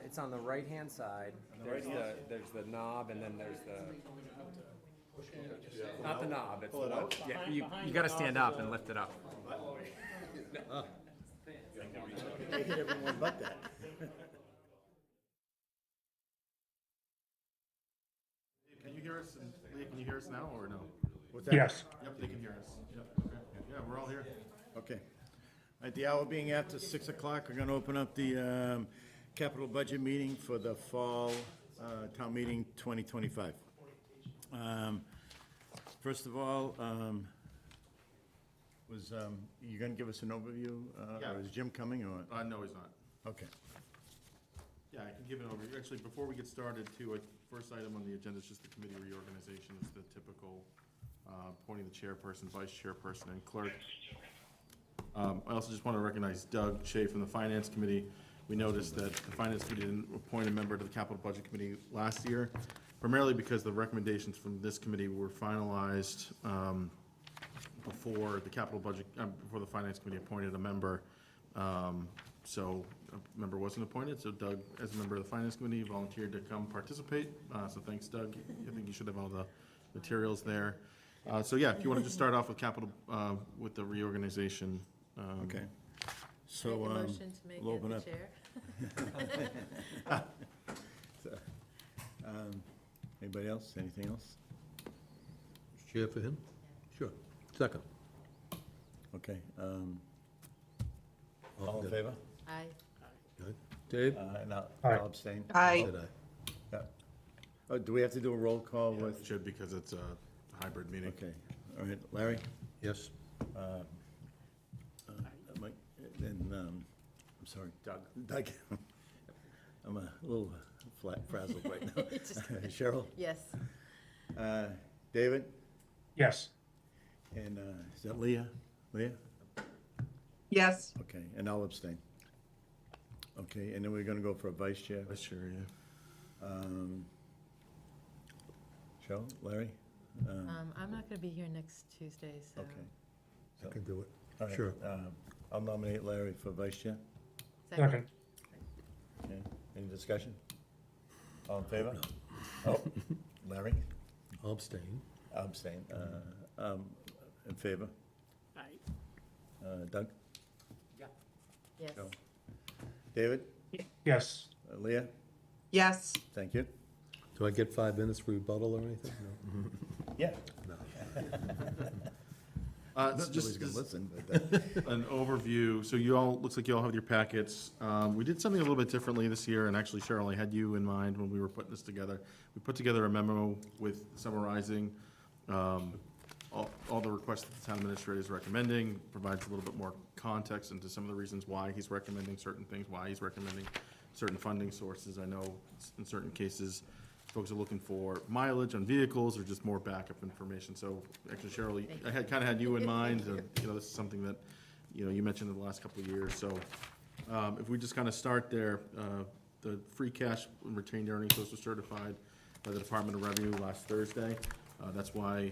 It's on the right-hand side. There's the knob, and then there's the, not the knob, it's the one. Yeah, you gotta stand up and lift it up. I hit everyone but that. Can you hear us? Leah, can you hear us now or no? What's that? Yes. Yep, they can hear us. Yep. Okay. Yeah, we're all here. Okay. At the hour being after 6 o'clock, we're going to open up the capital budget meeting for the fall town meeting 2025. First of all, you going to give us an overview? Yeah. Or is Jim coming or? No, he's not. Okay. Yeah, I can give an overview. Actually, before we get started, too, first item on the agenda is just the committee reorganization. It's the typical appointing the chairperson, vice chairperson, and clerk. I also just want to recognize Doug Shea from the Finance Committee. We noticed that the Finance Committee didn't appoint a member to the Capital Budget Committee last year, primarily because the recommendations from this committee were finalized before the Capital Budget, before the Finance Committee appointed a member. So a member wasn't appointed, so Doug, as a member of the Finance Committee, volunteered to come participate. So thanks, Doug. I think you should have all the materials there. So yeah, if you want to just start off with capital, with the reorganization. Okay. So, Make a motion to make we'll it open the up. chair. Anybody else? Anything else? Chair for him? Sure. Second. Okay. All in favor? Aye. Good. Dave? And I'll Aye. abstain. Aye. Said aye. Yeah. Oh, do we have to do a roll call with? It should, because it's a hybrid meeting. Okay, all right, Larry? Yes. Mike, and, I'm sorry, Doug. Doug. I'm a little frazzled right now. Cheryl? Yes. David? Yes. And, is that Leah? Leah? Yes. Okay, and I'll abstain. Okay, and then we're gonna go for a vice chair. Vice chair, yeah. Cheryl, Larry? I'm not gonna be here next Tuesday, so. Okay. I can do it. All right, Sure. I'll nominate Larry for vice chair. Second. Okay, any discussion? All in favor? Oh, Larry? I'll abstain. I'll abstain. In favor? Aye. Doug? Yes. Joe? David? Yes. Leah? Yes. Thank you. Do I get 5 minutes for rebuttal or anything? No? Yeah. No. So Nobody's just gonna listen, but, an overview. So you all, looks like you all have your packets. We did something a little bit differently this year, and actually, Cheryl, I had you in mind when we were putting this together. We put together a memo with summarizing all the requests that the town administrator is recommending, provides a little bit more context into some of the reasons why he's recommending certain things, why he's recommending certain funding sources. I know in certain cases, folks are looking for mileage on vehicles or just more backup information. So actually, Cheryl, I had kind of had you in mind. This is something that, you mentioned in the last couple of years. So if we just kind of start there, the free cash and retained earnings, those were certified by the Department of Revenue last Thursday. That's why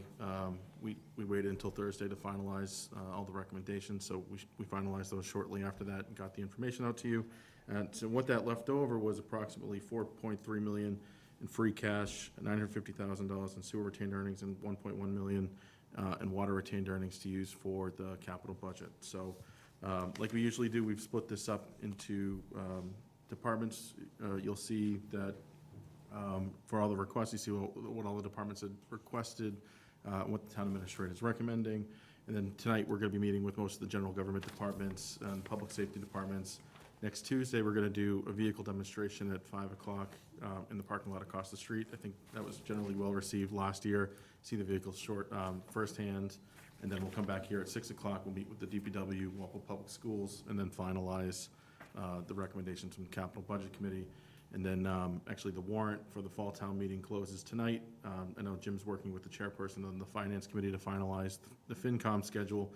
we waited until Thursday to finalize all the recommendations. So we finalized those shortly after that and got the information out to you. And so what that left over was approximately $4.3 million in free cash, $950,000 in sewer retained earnings, and $1.1 million in water retained earnings to use for the capital budget. So like we usually do, we've split this up into departments. You'll see that for all the requests, you see what all the departments had requested, what the town administrator is recommending. And then tonight, we're gonna be meeting with most of the general government departments and public safety departments. Next Tuesday, we're gonna do a vehicle demonstration at 5 o'clock in the parking lot across the street. I think that was generally well-received last year. See the vehicles firsthand, and then we'll come back here at 6 o'clock. We'll meet with the DPW, Walpole Public Schools, and then finalize the recommendations from the Capital Budget Committee. And then actually the warrant for the fall town meeting closes tonight. I know Jim's working with the chairperson on the Finance Committee to finalize the FinCom schedule.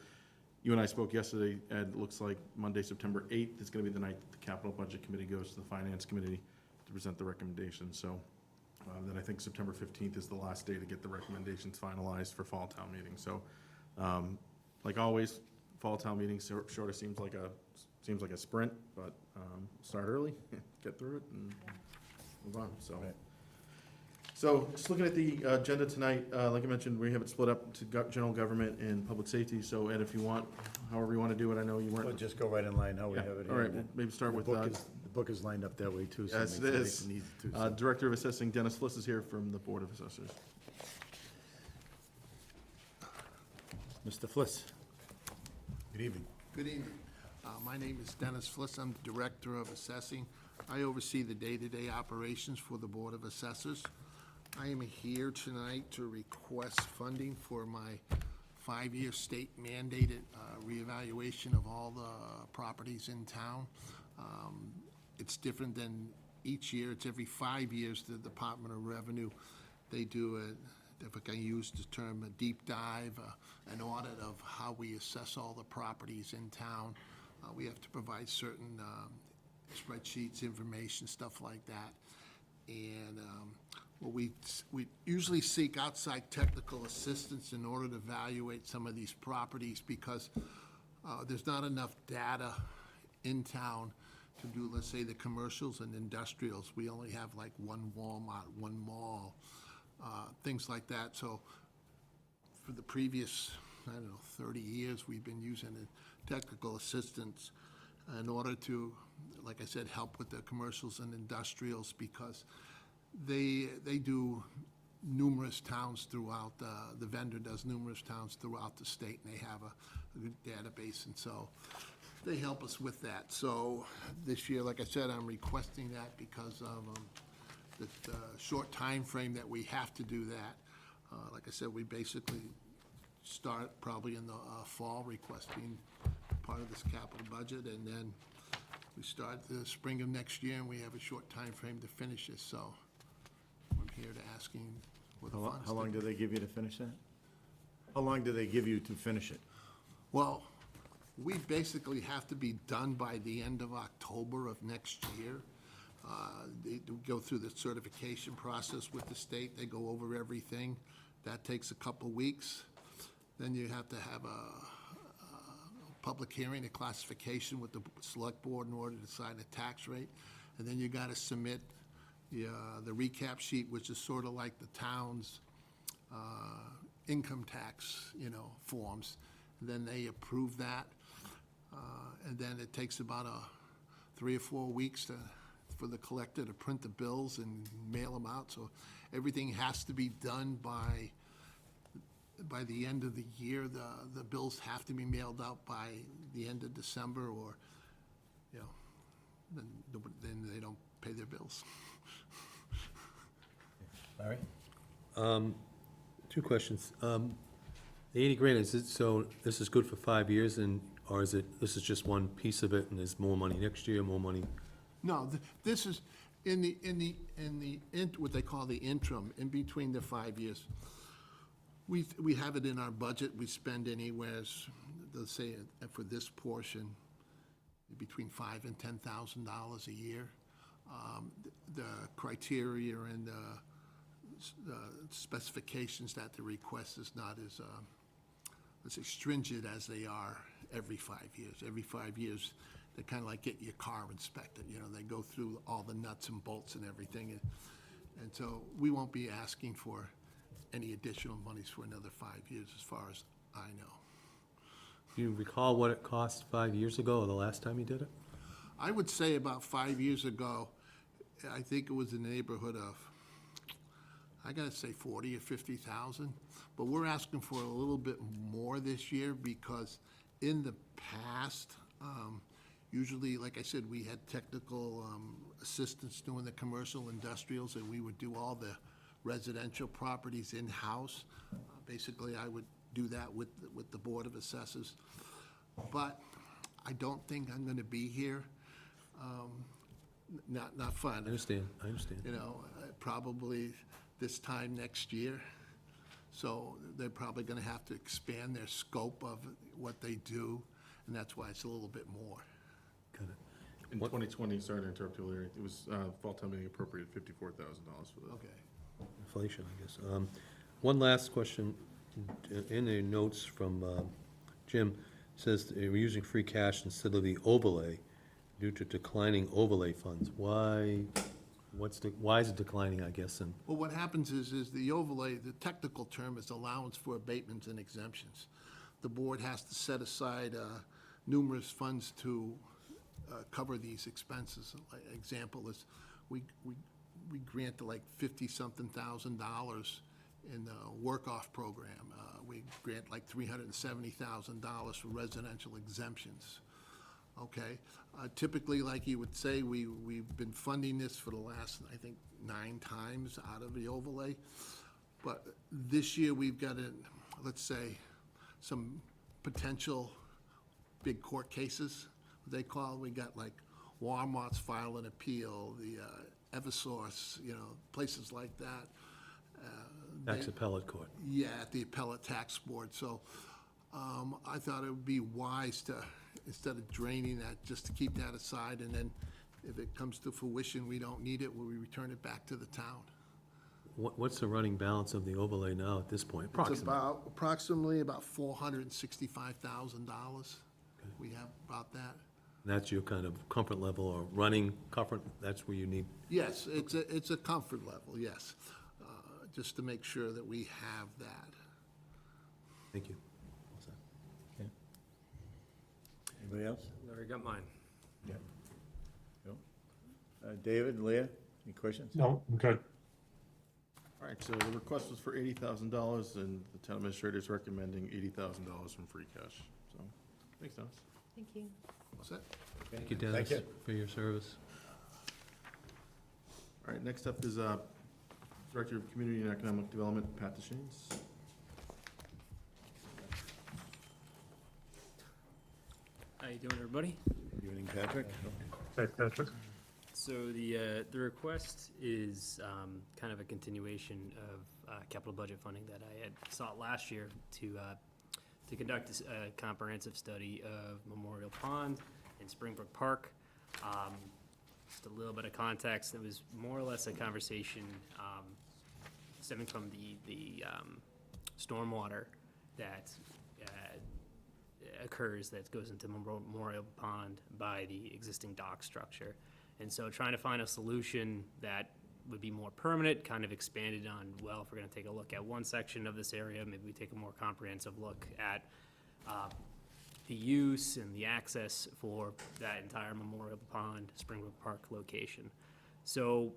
You and I spoke yesterday, Ed. It looks like Monday, September 8th is going to be the night that the Capital Budget Committee goes to the Finance Committee to present the recommendations. So then I think September 15th is the last day to get the recommendations finalized for fall town meeting. So like always, fall town meeting sort of seems like a seems like a sprint, but start early, get through it, and move on, so. Right. So, just looking at the agenda tonight, like I mentioned, we have it split up to general government and public safety, so Ed, if you want, however you want to do it, I know you We'll weren't. just go right in line how we Yeah, have it all here. right, we'll maybe start The with, book is- The book is lined up that way too, so it yes, makes it it nice is. and easy too. so. Director of Assessing Dennis Fliss is here from the Board of Assessors. Mr. Fliss. Good evening. Good evening. My name is Dennis Fliss. I'm the Director of Assessing. I oversee the day-to-day operations for the Board of Assessors. I am here tonight to request funding for my 5-year state mandated reevaluation of all the properties in town. It's different than each year. It's every 5 years, the Department of Revenue, they do if I can use the term, a deep dive, an audit of how we assess all the properties in town. We have to provide certain spreadsheets, information, stuff like that. And well, we usually seek outside technical assistance in order to evaluate some of these properties because there's not enough data in town to do, let's say, the commercials and industrials. We only have like one Walmart, one mall, things like that. So for the previous, 30 years, we've been using technical assistance in order to, like I said, help with the commercials and industrials because they do numerous towns throughout, the vendor does numerous towns throughout the state, and they have a good database, and so they help us with that. So this year, like I said, I'm requesting that because of the short time frame that we have to do that. Like I said, we basically start probably in the fall requesting part of this capital budget, and then we start the spring of next year, and we have a short time frame to finish this, so I'm here to asking for the funds. How long do they give you to finish that? How long do they give you to finish it? Well, we basically have to be done by the end of October of next year. They do go through the certification process with the state. They go over everything. That takes a couple weeks. Then you have to have a public hearing, a classification with the select board in order to decide a tax rate. And then you got to submit the recap sheet, which is sort of like the town's income tax, forms. And then they approve that. And then it takes about 3 or 4 weeks for the collector to print the bills and mail them out. So everything has to be done by the end of the year. The bills have to be mailed out by the end of December, or, then they don't pay their bills. Larry? 2 questions. The 80 grand, is it, so this is good for 5 years, or is it, this is just one piece of it, and there's more money next year, more money? No, this is what they call the interim, in between the 5 years. We have it in our budget. We spend anywhere, let's say, for this portion, between $5,000 and $10,000 a year. The criteria and the specifications that the request is not as, let's say, stringent as they are every 5 years. Every 5 years, they kind of like get your car inspected. They go through all the nuts and bolts and everything. And so we won't be asking for any additional monies for another 5 years, as far as I know. Do you recall what it cost 5 years ago, or the last time you did it? I would say about 5 years ago, I think it was in the neighborhood of, I gotta say 40 or 50,000. But we're asking for a little bit more this year because in the past, usually, like I said, we had technical assistants doing the commercial industrials, and we would do all the residential properties in-house. Basically, I would do that with the Board of Assessors. But I don't think I'm gonna be here. Not fun. I understand. Probably this time next year. So they're probably gonna have to expand their scope of what they do, and that's why it's a little bit more. Got it. In 2020, sorry to interrupt you, Larry, it was, fall town meeting appropriated $54,000 for that. Okay. Inflation, I guess. One last question. In the notes from Jim, says that we're using free cash instead of the overlay due to declining overlay funds. Why is it declining, I guess, and Well, what happens is the overlay, the technical term is allowance for abatements and exemptions. The board has to set aside numerous funds to cover these expenses. Like, example is, we grant like 50-something thousand dollars in the work-off program. We grant like $370,000 for residential exemptions. Okay, typically, like you would say, we've been funding this for the last, I think, 9 times out of the overlay. But this year, we've got, let's say, some potential big court cases, they call, we got like Walmart's file an appeal, the Eversource, places like that. tax appellate court? Yeah, at the appellate tax board. So I thought it would be wise to, instead of draining that, just to keep that aside, and then if it comes to fruition, we don't need it, we return it back to the town. What's the running balance of the overlay now at this point? It's approximately about $465,000. We have about that. That's your kind of comfort level, or running comfort, that's where you need, Yes, it's a comfort level, yes, just to make sure that we have that. thank you. Anybody else? Already got mine. Yeah. Bill? David, Leah, any questions? No, I'm good. All right, so the request was for $80,000, and the town administrator is recommending $80,000 from free cash, so, makes sense. Thank you. What's that? Thank you, Dennis, you. for your service. All right, next up is Director of Community and Economic Development, Pat DeShanes. How you doing, everybody? Good evening, Patrick. Hey, Patrick. So the request is kind of a continuation of capital budget funding that I had sought last year to conduct a comprehensive study of Memorial Pond and Springbrook Park. Just a little bit of context, it was more or less a conversation stemming from the stormwater that occurs, that goes into Memorial Pond by the existing dock structure. And so trying to find a solution that would be more permanent, kind of expanded on, well, if we're gonna take a look at one section of this area, maybe we take a more comprehensive look at the use and the access for that entire Memorial Pond, Springbrook Park location. So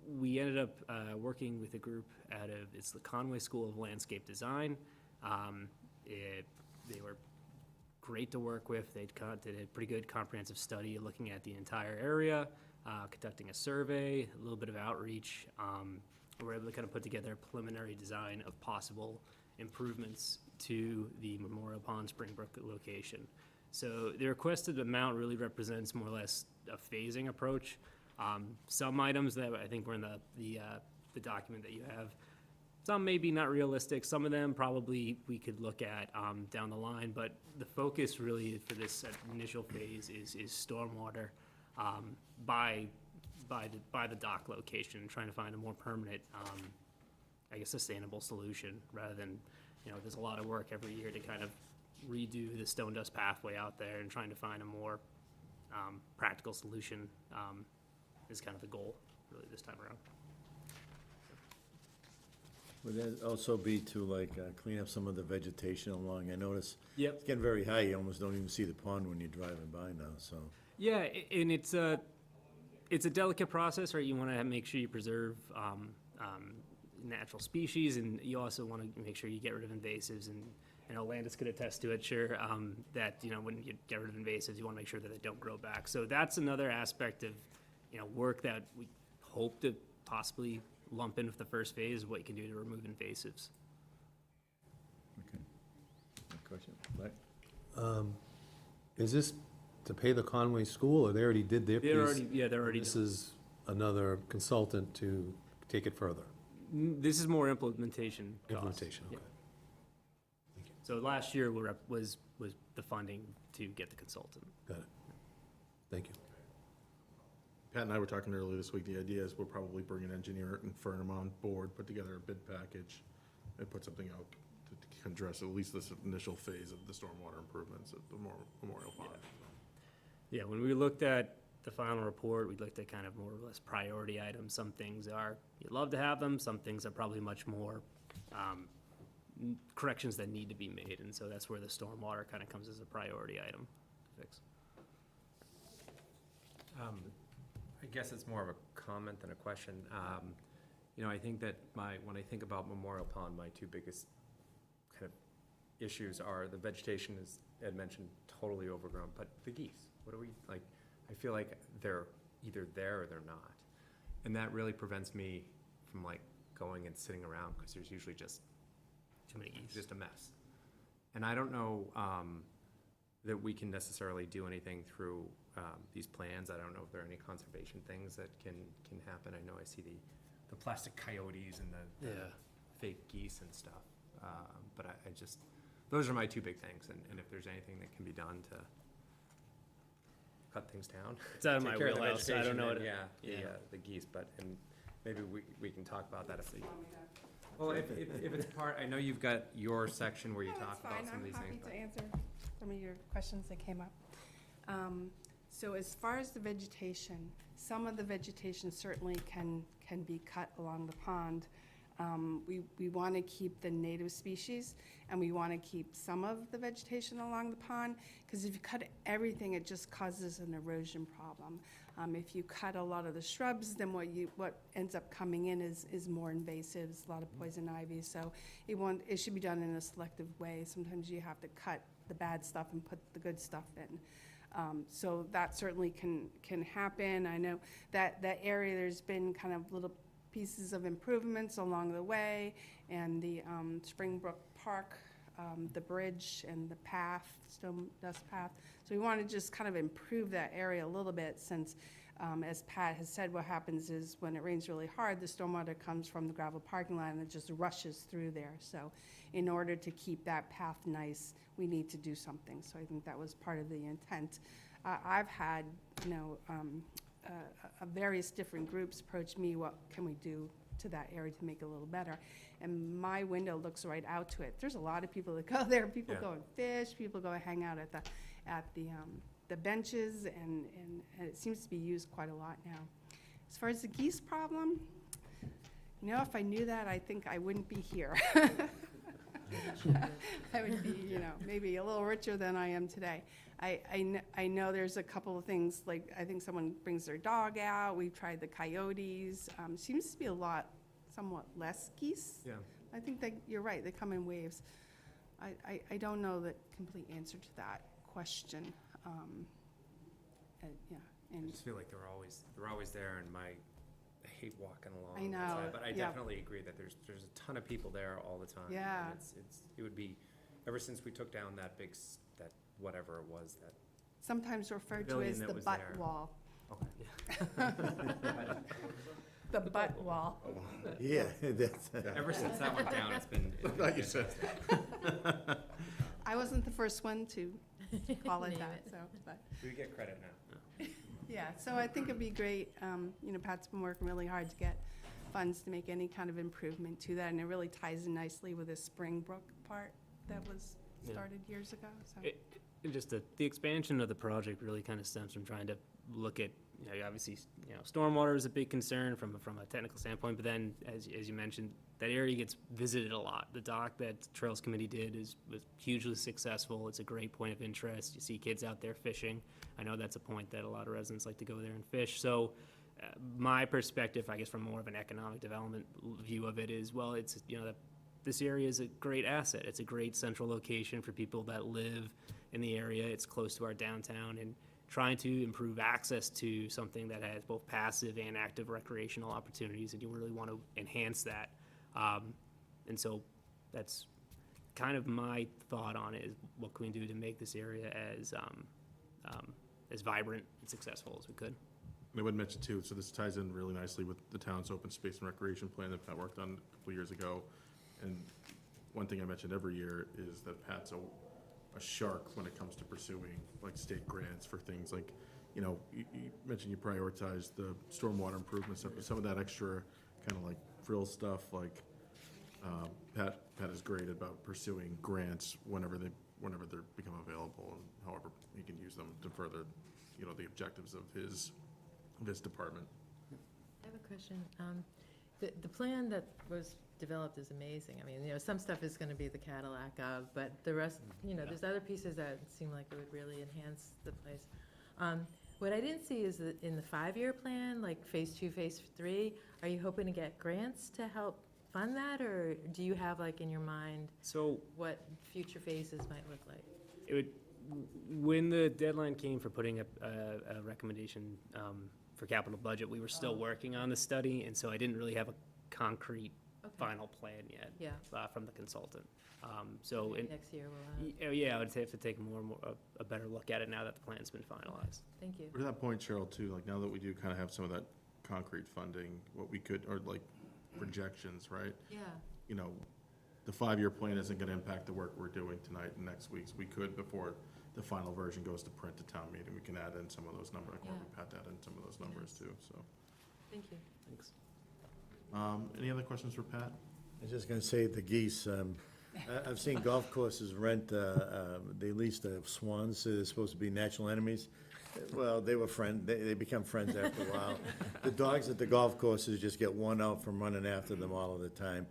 we ended up working with a group out of, it's the Conway School of Landscape Design. They were great to work with. Did a pretty good comprehensive study looking at the entire area, conducting a survey, a little bit of outreach. We were able to kind of put together a preliminary design of possible improvements to the Memorial Pond Springbrook location. So the requested amount really represents more or less a phasing approach. Some items that I think were in the document that you have, some maybe not realistic, some of them probably we could look at down the line, but the focus really for this initial phase is stormwater by the dock location, trying to find a more permanent, I guess, sustainable solution, rather than, there's a lot of work every year to kind of redo the stone dust pathway out there, and trying to find a more practical solution is kind of the goal, really, this time around. Would that also be to like clean up some of the vegetation along? I notice Yep. it's getting very high, you almost don't even see the pond when you're driving by now, so. Yeah, and it's a delicate process, right? You want to make sure you preserve natural species, and you also want to make sure you get rid of invasives. And I know Landis could attest to it, sure, that when you get rid of invasives, you want to make sure that they don't grow back. So that's another aspect of work that we hope to possibly lump in with the first phase, what you can do to remove invasives. Okay. Good question. Right? Is this to pay the Conway School, or they already did their piece? They're already. This is another consultant to take it further? This is more implementation costs. Implementation, Yeah. okay. So last year was the funding to get the consultant. Got it. Thank you. Pat and I were talking earlier this week, the idea is we'll probably bring an engineer and firm on board, put together a bid package, and put something out to can address at least this initial phase of the stormwater improvements at the Memorial Pond. Yeah, when we looked at the final report, we looked at kind of more or less priority items. Some things are, you'd love to have them, some things are probably much more corrections that need to be made, and so that's where the stormwater kind of comes as a priority item to fix. I guess it's more of a comment than a question. You know, I think that when I think about Memorial Pond, my two biggest kind of issues are the vegetation is, Ed mentioned, totally overgrown, but the geese, what do we, like, I feel like they're either there or they're not. And that really prevents me from like going and sitting around, because there's usually just Too many geese. just a mess. And I don't know that we can necessarily do anything through these plans. I don't know if there are any conservation things that can happen. I know I see the plastic coyotes and the fake geese and stuff. But I just, those are my two big things. And if there's anything that can be done to cut things down. It's out of take my care of the wheelhouse, so I don't vegetation know and, what. the geese, but, and maybe we can talk about that if we. Well, if it's part, I know you've got your section where you talk about some of these things. I'm happy to answer some of your questions that came up. So as far as the vegetation, some of the vegetation certainly can be cut along the pond. We want to keep the native species, and we want to keep some of the vegetation along the pond, because if you cut everything, it just causes an erosion problem. If you cut a lot of the shrubs, then what ends up coming in is more invasives, a lot of poison ivy. So it should be done in a selective way. Sometimes you have to cut the bad stuff and put the good stuff in. So that certainly can happen. I know that area, there's been kind of little pieces of improvements along the way, and the Springbrook Park, the bridge and the path, stone dust path. So we want to just kind of improve that area a little bit, since, as Pat has said, what happens is when it rains really hard, the stormwater comes from the gravel parking lot and it just rushes through there. So in order to keep that path nice, we need to do something. So I think that was part of the intent. I've had, various different groups approach me, what can we do to that area to make it a little better? And my window looks right out to it. There's a lot of people that go there. People go and fish, people go and hang out at the benches, and it seems to be used quite a lot now. As far as the geese problem, if I knew that, I think I wouldn't be here. I would be, maybe a little richer than I am today. I know there's a couple of things, like I think someone brings their dog out. We've tried the coyotes. Seems to be somewhat less geese. Yeah. I think that you're right, they come in waves. I don't know the complete answer to that question. Yeah, I and just feel like they're always there, and I hate walking along. I know, that side, but I yeah. definitely agree that there's a ton of people there all the time. Yeah. And it would be, ever since we took down that that whatever it was, that, sometimes referred to pavilion as that the was butt there. wall. okay. The butt wall. Yeah, that's, Ever since that went down, it's been. Like you said. I wasn't the first one to call it Name that, it. so, but. We get credit now. Yeah, so I think it'd be great, Pat's been working really hard to get funds to make any kind of improvement to that, and it really ties in nicely with the Springbrook part that was Yeah. started years ago, so. And just the expansion of the project really kind of stems from trying to look at, obviously, stormwater is a big concern from a technical standpoint, but then, as you mentioned, that area gets visited a lot. The dock that Trails Committee did was hugely successful. It's a great point of interest. You see kids out there fishing. I know that's a point that a lot of residents like to go there and fish. So my perspective, I guess, from more of an economic development view of it is, well, it's, that this area is a great asset. It's a great central location for people that live in the area. It's close to our downtown, and trying to improve access to something that has both passive and active recreational opportunities, and you really want to enhance that. And so that's kind of my thought on it, is what can we do to make this area as vibrant and successful as we could. And I would mention too, so this ties in really nicely with the town's open space and recreation plan that Pat worked on a couple years ago. And one thing I mentioned every year is that Pat's a shark when it comes to pursuing like state grants for things like, you mentioned you prioritize the stormwater improvements, some of that extra kind of like frill stuff, like Pat is great about pursuing grants whenever they become available, and however he can use them to further, the objectives of his department. I have a question. The plan that was developed is amazing. I mean, some stuff is gonna be the Cadillac of, but the rest, there's other pieces that seem like it would really enhance the place. What I didn't see is that in the 5-year plan, like phase 2, phase 3, are you hoping to get grants to help fund that, or do you have like in your mind So what future phases might look like? it would, when the deadline came for putting up a recommendation for capital budget, we were still working on the study, and so I didn't really have a concrete Okay. final plan yet Yeah, from the consultant. So, maybe next year we'll have. yeah, I would have to take a better look at it now that the plan's been finalized. Thank you. But to that point, Cheryl, too, like, now that we do kind of have some of that concrete funding, what we could, or like projections, right? Yeah, The 5-year plan isn't gonna impact the work we're doing tonight and next week's. We could, before the final version goes to print to town meeting, we can add in some of those numbers, like, Yeah. Pat add in some of those numbers too, so. thank you. Thanks. Any other questions for Pat? I was just gonna say the geese, I've seen golf courses rent, they lease the swans, so they're supposed to be natural enemies. Well, they become friends after a while. The dogs at the golf courses just get worn out from running after them all of the time.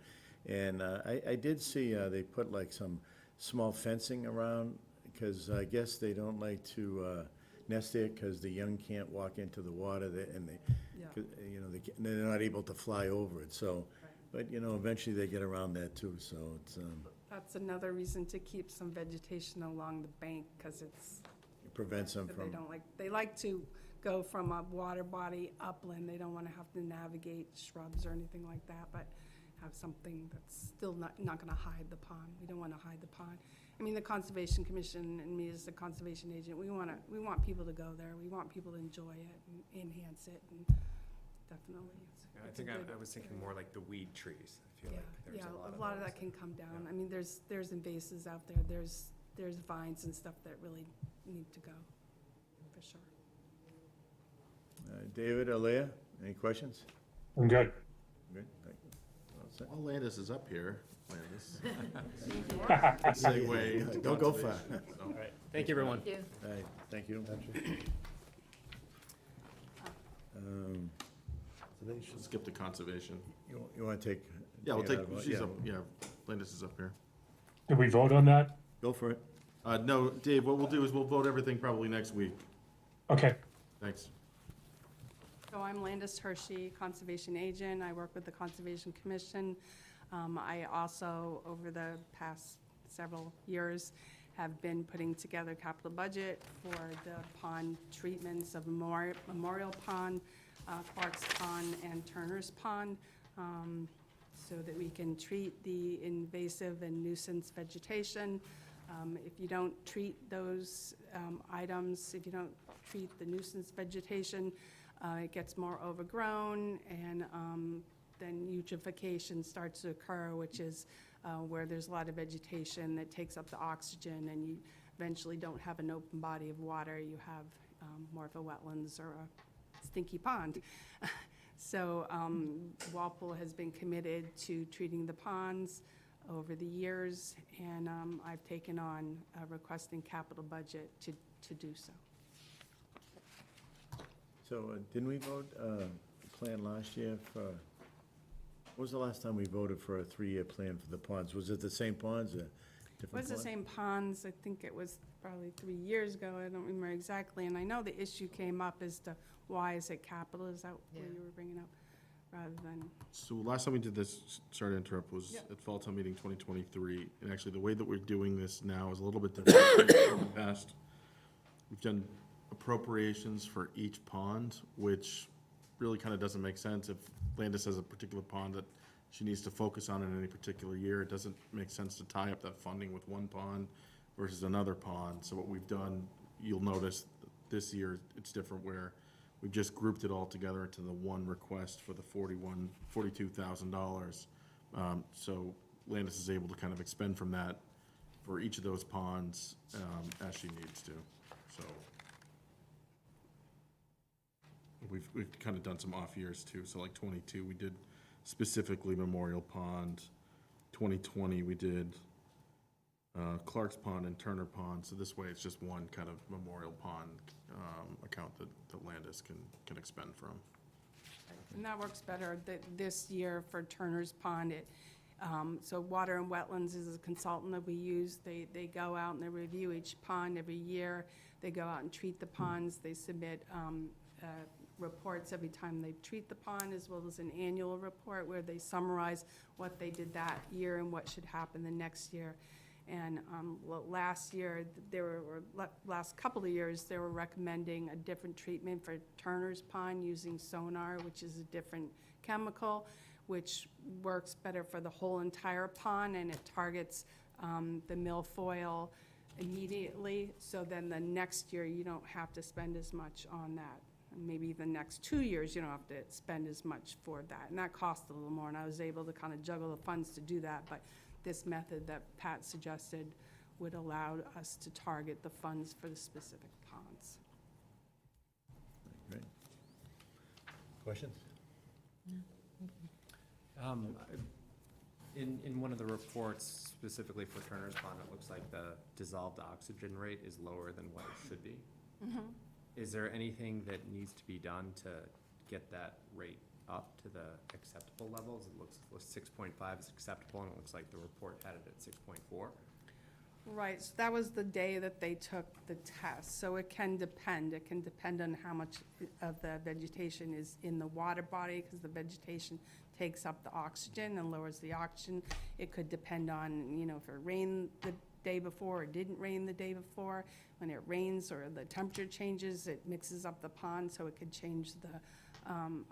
And I did see, they put like some small fencing around, because I guess they don't like to nest there, because the young can't walk into the water, and they're not able to fly over it, so. But, eventually they get around that too, so it's, That's another reason to keep some vegetation along the bank, because it prevents them they from. they like to go from a water body upland. They don't want to have to navigate shrubs or anything like that, but have something that's still not going to hide the pond. We don't want to hide the pond. I mean, the Conservation Commission and me as the conservation agent, we want people to go there. We want people to enjoy it and enhance it, and definitely. I it's a think good I was thinking more like the weed trees. I feel Yeah, like there's yeah, a lot of that those. can come down. Yeah. I mean, there's invasives out there, there's vines and stuff that really need to go, for sure. David or Leah, any questions? I'm good. Good, thank you. All set. While Landis is up here, Landis. Segue into Don't go far. conservation, so. All right, thank you, everyone. Thank you. All right, thank you. Let's skip to conservation. You want to take? Yeah, we'll take, she's yeah. up, yeah, Landis is up here. Did we vote on that? Go for it. No, Dave, what we'll do is we'll vote everything probably next week. Okay. Thanks. So I'm Landis Hershey, conservation agent. I work with the Conservation Commission. I also, over the past several years, have been putting together capital budget for the pond treatments of Memorial Pond, Clark's Pond, and Turner's Pond, so that we can treat the invasive and nuisance vegetation. If you don't treat those items, if you don't treat the nuisance vegetation, it gets more overgrown, and then eutrophication starts to occur, which is where there's a lot of vegetation that takes up the oxygen, and you eventually don't have an open body of water. You have more of a wetlands or a stinky pond. So Walpole has been committed to treating the ponds over the years, and I've taken on requesting capital budget to do so. So, didn't we vote, plan last year for, when was the last time we voted for a 3-year plan for the ponds? Was it the same ponds or It different was the ponds? same ponds. I think it was probably 3 years ago. I don't remember exactly. And I know the issue came up as to why is it capital? Is that what Yeah. you were bringing up? Rather than, So last time we did this, sorry to interrupt, was Yeah. at Fall Town Meeting 2023. And actually, the way that we're doing this now is a little bit different than in the past. We've done appropriations for each pond, which really kind of doesn't make sense. If Landis has a particular pond that she needs to focus on in any particular year, it doesn't make sense to tie up that funding with one pond versus another pond. So what we've done, you'll notice this year, it's different, where we've just grouped it all together into the one request for the $42,000. So Landis is able to kind of expend from that for each of those ponds as she needs to, so. We've kind of done some off years too, so like 22, we did specifically Memorial Pond. 2020, we did Clark's Pond and Turner Pond, so this way it's just one kind of memorial pond account that Landis can expend from. And that works better this year for Turner's Pond. So Water and Wetlands is a consultant that we use. They go out and they review each pond every year. They go out and treat the ponds. They submit reports every time they treat the pond, as well as an annual report where they summarize what they did that year and what should happen the next year. And last year, last couple of years, they were recommending a different treatment for Turner's Pond using sonar, which is a different chemical, which works better for the whole entire pond, and it targets the milfoil immediately. So then the next year, you don't have to spend as much on that. And maybe the next 2 years, you don't have to spend as much for that. And that cost a little more, and I was able to kind of juggle the funds to do that. But this method that Pat suggested would allow us to target the funds for the specific ponds. Great. Questions? In one of the reports specifically for Turner's Pond, it looks like the dissolved oxygen rate is lower than what it should be. Is there anything that needs to be done to get that rate up to the acceptable levels? It looks 6.5 is acceptable, and it looks like the report had it at 6.4. Right, so that was the day that they took the test, so it can depend. It can depend on how much of the vegetation is in the water body, because the vegetation takes up the oxygen and lowers the oxygen. It could depend on, if it rained the day before or didn't rain the day before. When it rains or the temperature changes, it mixes up the pond, so it could change the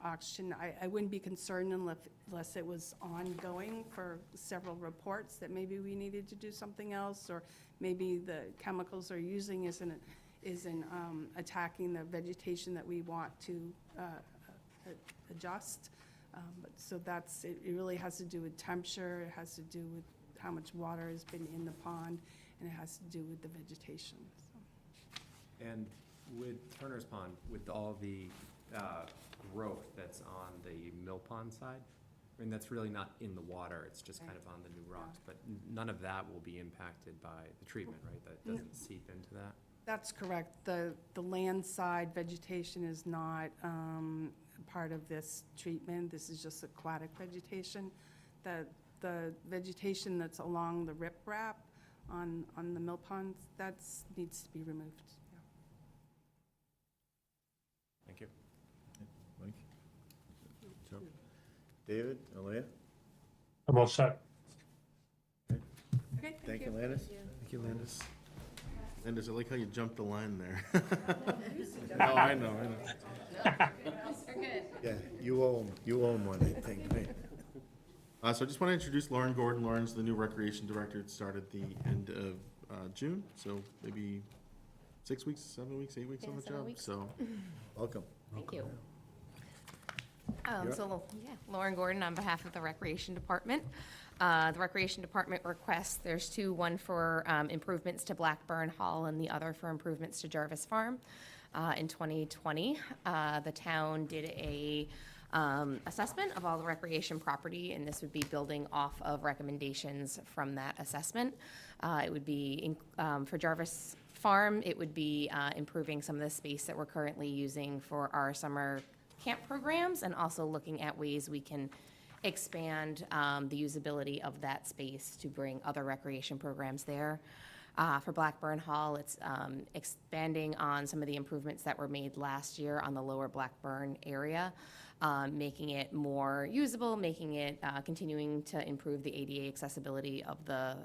oxygen. I wouldn't be concerned unless it was ongoing for several reports that maybe we needed to do something else, or maybe the chemicals they're using isn't attacking the vegetation that we want to adjust. So it really has to do with temperature, it has to do with how much water has been in the pond, and it has to do with the vegetation. And with Turner's Pond, with all the growth that's on the mill pond side, I mean, that's really not in the water, it's just kind of on the new rocks, but none of that will be impacted by the treatment, right? That doesn't seep into that? That's correct. The land side vegetation is not part of this treatment. This is just aquatic vegetation. The vegetation that's along the riprap on the mill ponds, that needs to be removed. Yeah. Thank you. Mike? Joe? David, Alea? I'm all set. Okay, Thank you, Landis. Thank you, Landis. Landis, I like how you jumped the line there. No, I know. Yeah, you own one, I think, right? So I just want to introduce Lauren Gordon. Lauren's the new Recreation Director. It started the end of June, so maybe 6 weeks, 7 weeks, 8 weeks on the 7 job. weeks. So Welcome. Thank you. You're Lauren Gordon on behalf of the Recreation Department. The Recreation Department requests, there's two, one for improvements to Blackburn Hall and the other for improvements to Jarvis Farm. In 2020, the town did a assessment of all the recreation property, and this would be building off of recommendations from that assessment. It would be, for Jarvis Farm, it would be improving some of the space that we're currently using for our summer camp programs, and also looking at ways we can expand the usability of that space to bring other recreation programs there. For Blackburn Hall, it's expanding on some of the improvements that were made last year on the lower Blackburn area, making it more usable, making it, continuing to improve the ADA accessibility of the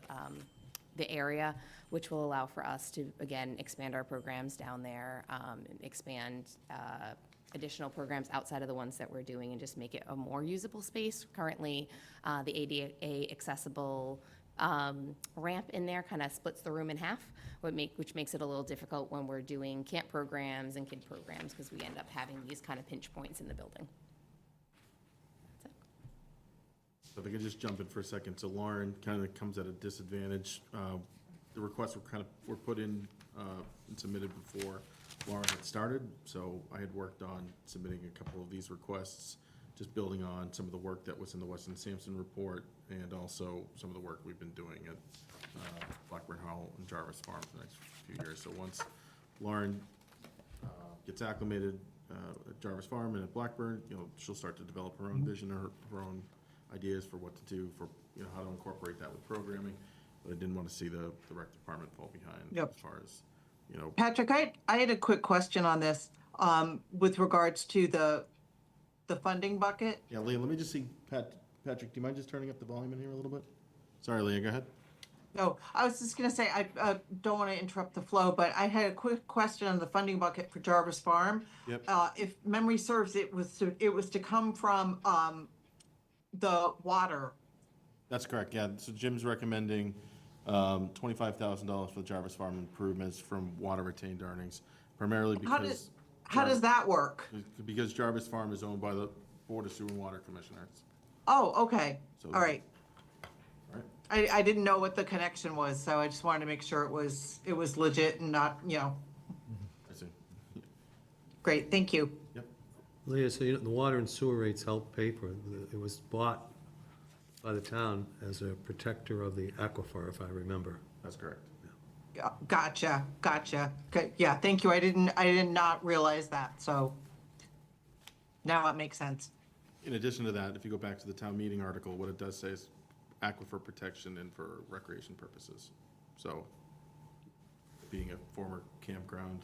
area, which will allow for us to, again, expand our programs down there, expand additional programs outside of the ones that we're doing, and just make it a more usable space. Currently, the ADA accessible ramp in there kind of splits the room in half, which makes it a little difficult when we're doing camp programs and kid programs, because we end up having these kind of pinch points in the building. That's it. if I could just jump in for a second. So Lauren kind of comes at a disadvantage. The requests were put in and submitted before Lauren had started. So I had worked on submitting a couple of these requests just building on some of the work that was in the Weston Sampson report, and also some of the work we've been doing at Blackburn Hall and Jarvis Farm for the next few years. So once Lauren gets acclimated at Jarvis Farm and at Blackburn, she'll start to develop her own vision or her own ideas for what to do for, how to incorporate that with programming. But I didn't want to see the rec department fall behind Yep. as far as, Patrick, I had a quick question on this, with regards to the funding bucket. Yeah, Leah, let me just see, Patrick, do you mind just turning up the volume in here a little bit? Sorry, Leah, go ahead. No, I was just gonna say, I don't want to interrupt the flow, but I had a quick question on the funding bucket for Jarvis Farm. Yep. If memory serves, it was to come from, the water. That's correct, yeah. So Jim's recommending $25,000 for the Jarvis Farm improvements from water retained earnings, primarily How does that work? because Jarvis Farm is owned by the Board of Sewer and Water Commissioners. Oh, okay, So- all right. All right. I didn't know what the connection was, so I just wanted to make sure it was legit and not, I see. great, thank you. Yep. Leah, so the water and sewer rates help pay for it. It was bought by the town as a protector of the aquifer, if I remember. That's correct. Gotcha. Okay, yeah, thank you. I did not realize that, so now it makes sense. In addition to that, if you go back to the town meeting article, what it does say is aquifer protection and for recreation purposes. So, being a former campground,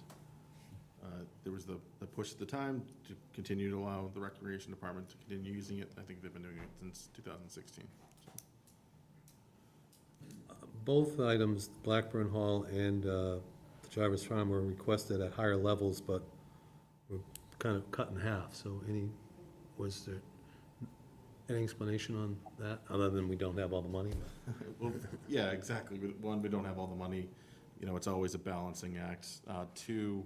there was the push at the time to continue to allow the recreation department to continue using it. I think they've been doing it since 2016. So. Both items, Blackburn Hall and the Jarvis Farm, were requested at higher levels, but were kind of cut in half. So was there any explanation on that, other than we don't have all the money? Well, yeah, exactly. One, we don't have all the money. It's always a balancing act. Two,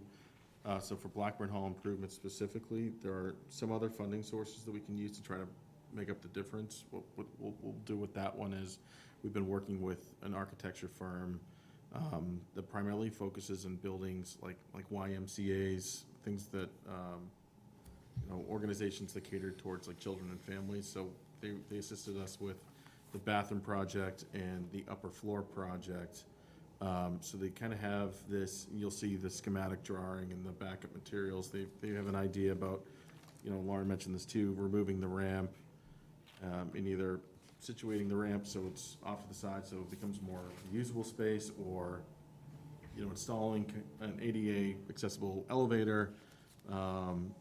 so for Blackburn Hall improvements specifically, there are some other funding sources that we can use to try to make up the difference. What we'll do with that one is we've been working with an architecture firm that primarily focuses on buildings like YMCA's, things that, organizations that cater towards like children and families. So they assisted us with the bathroom project and the upper floor project. So they kind of have this, you'll see the schematic drawing and the backup materials. They have an idea about, Lauren mentioned this too, removing the ramp and either situating the ramp so it's off to the side so it becomes more usable space, or, installing an ADA accessible elevator.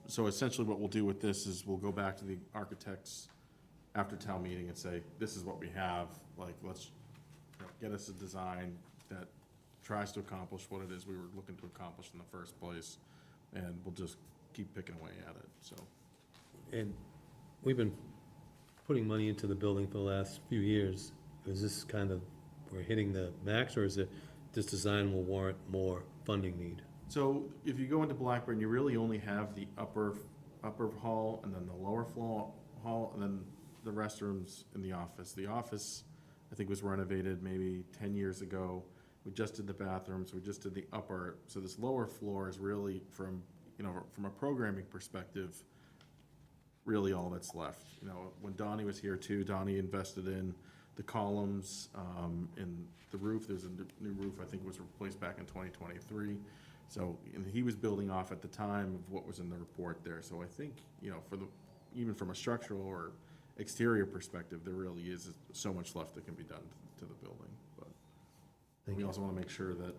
So essentially what we'll do with this is we'll go back to the architects after town meeting and say, this is what we have, like, let's get us a design that tries to accomplish what it is we were looking to accomplish in the first place, and we'll just keep picking away at it, so. And we've been putting money into the building for the last few years. Is this kind of, we're hitting the max, or is it this design will warrant more funding need? So if you go into Blackburn, you really only have the upper hall and then the lower floor hall and then the restrooms in the office. The office, I think, was renovated maybe 10 years ago. We just did the bathrooms, we just did the upper. So this lower floor is really from a programming perspective, really all that's left. When Donnie was here too, Donnie invested in the columns, in the roof. There's a new roof, I think, was replaced back in 2023. So, and he was building off at the time of what was in the report there. So I think, even from a structural or exterior perspective, there really is so much left that can be done to the building. But we also want to make sure that,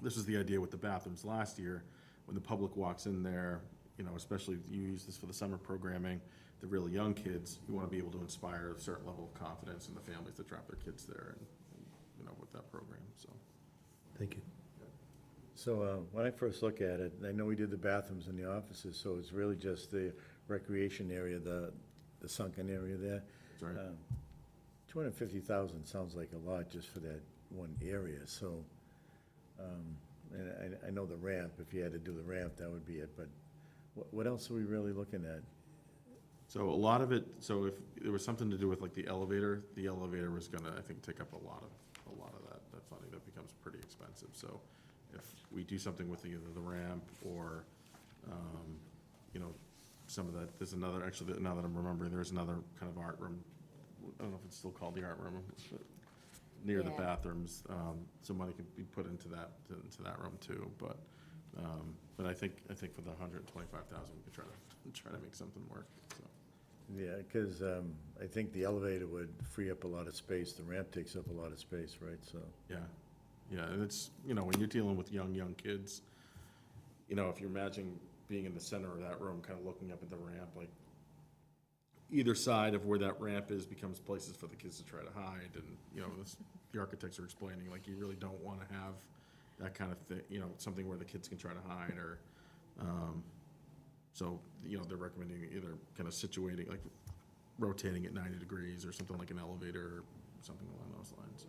this is the idea with the bathrooms last year, when the public walks in there, especially you use this for the summer programming, the really young kids, you want to be able to inspire a certain level of confidence in the families that drop their kids there and with that program, so. Thank you. So when I first look at it, I know we did the bathrooms in the offices, so it's really just the recreation area, the sunken area there. That's right. 250,000 sounds like a lot just for that one area, so, and I know the ramp, if you had to do the ramp, that would be it, but what else are we really looking at? So a lot of it, so if there was something to do with like the elevator was gonna, I think, take up a lot of that funding. That becomes pretty expensive. So if we do something with either the ramp or, some of that, there's another, actually, now that I'm remembering, there's another kind of art room. I don't know if it's still called the art room, near the Yeah. bathrooms. So money could be put into that room too, but I think for the 125,000, we could try to make something work, so. Yeah, because I think the elevator would free up a lot of space. The ramp takes up a lot of space, right? So, Yeah, and it's, when you're dealing with young kids, if you're imagining being in the center of that room, kind of looking up at the ramp, like, either side of where that ramp is becomes places for the kids to try to hide, and, the architects are explaining, like, you really don't want to have that kind of thing, something where the kids can try to hide, or, so, they're recommending either kind of situating, like, rotating at 90 degrees, or something like an elevator, or something along those lines, so.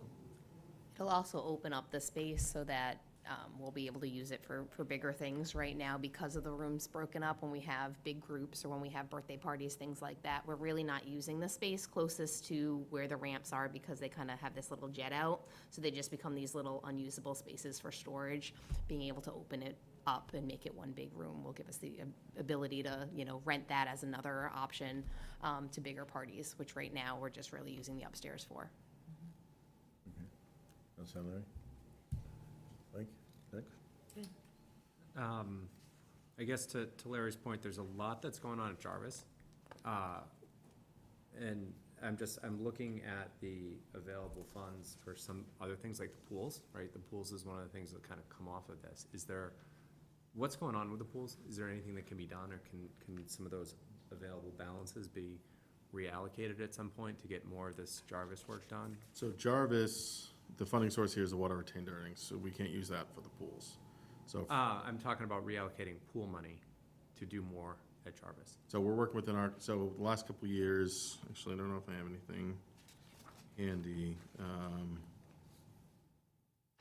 It'll also open up the space so that we'll be able to use it for bigger things. Right now, because of the rooms broken up, when we have big groups or when we have birthday parties, things like that, we're really not using the space closest to where the ramps are because they kind of have this little jet out. So they just become these little unusable spaces for storage. Being able to open it up and make it one big room will give us the ability to, rent that as another option to bigger parties, which right now we're just really using the upstairs for. that sound right? Mike, Nick? I guess to Larry's point, there's a lot that's going on at Jarvis. And I'm looking at the available funds for some other things like the pools, right? The pools is one of the things that kind of come off of this. What's going on with the pools? Is there anything that can be done, or can some of those available balances be reallocated at some point to get more of this Jarvis work done? So Jarvis, the funding source here is the water retained earnings, so we can't use that for the pools. So, I'm talking about reallocating pool money to do more at Jarvis. so we're working within the last couple of years, actually, I don't know if I have anything handy.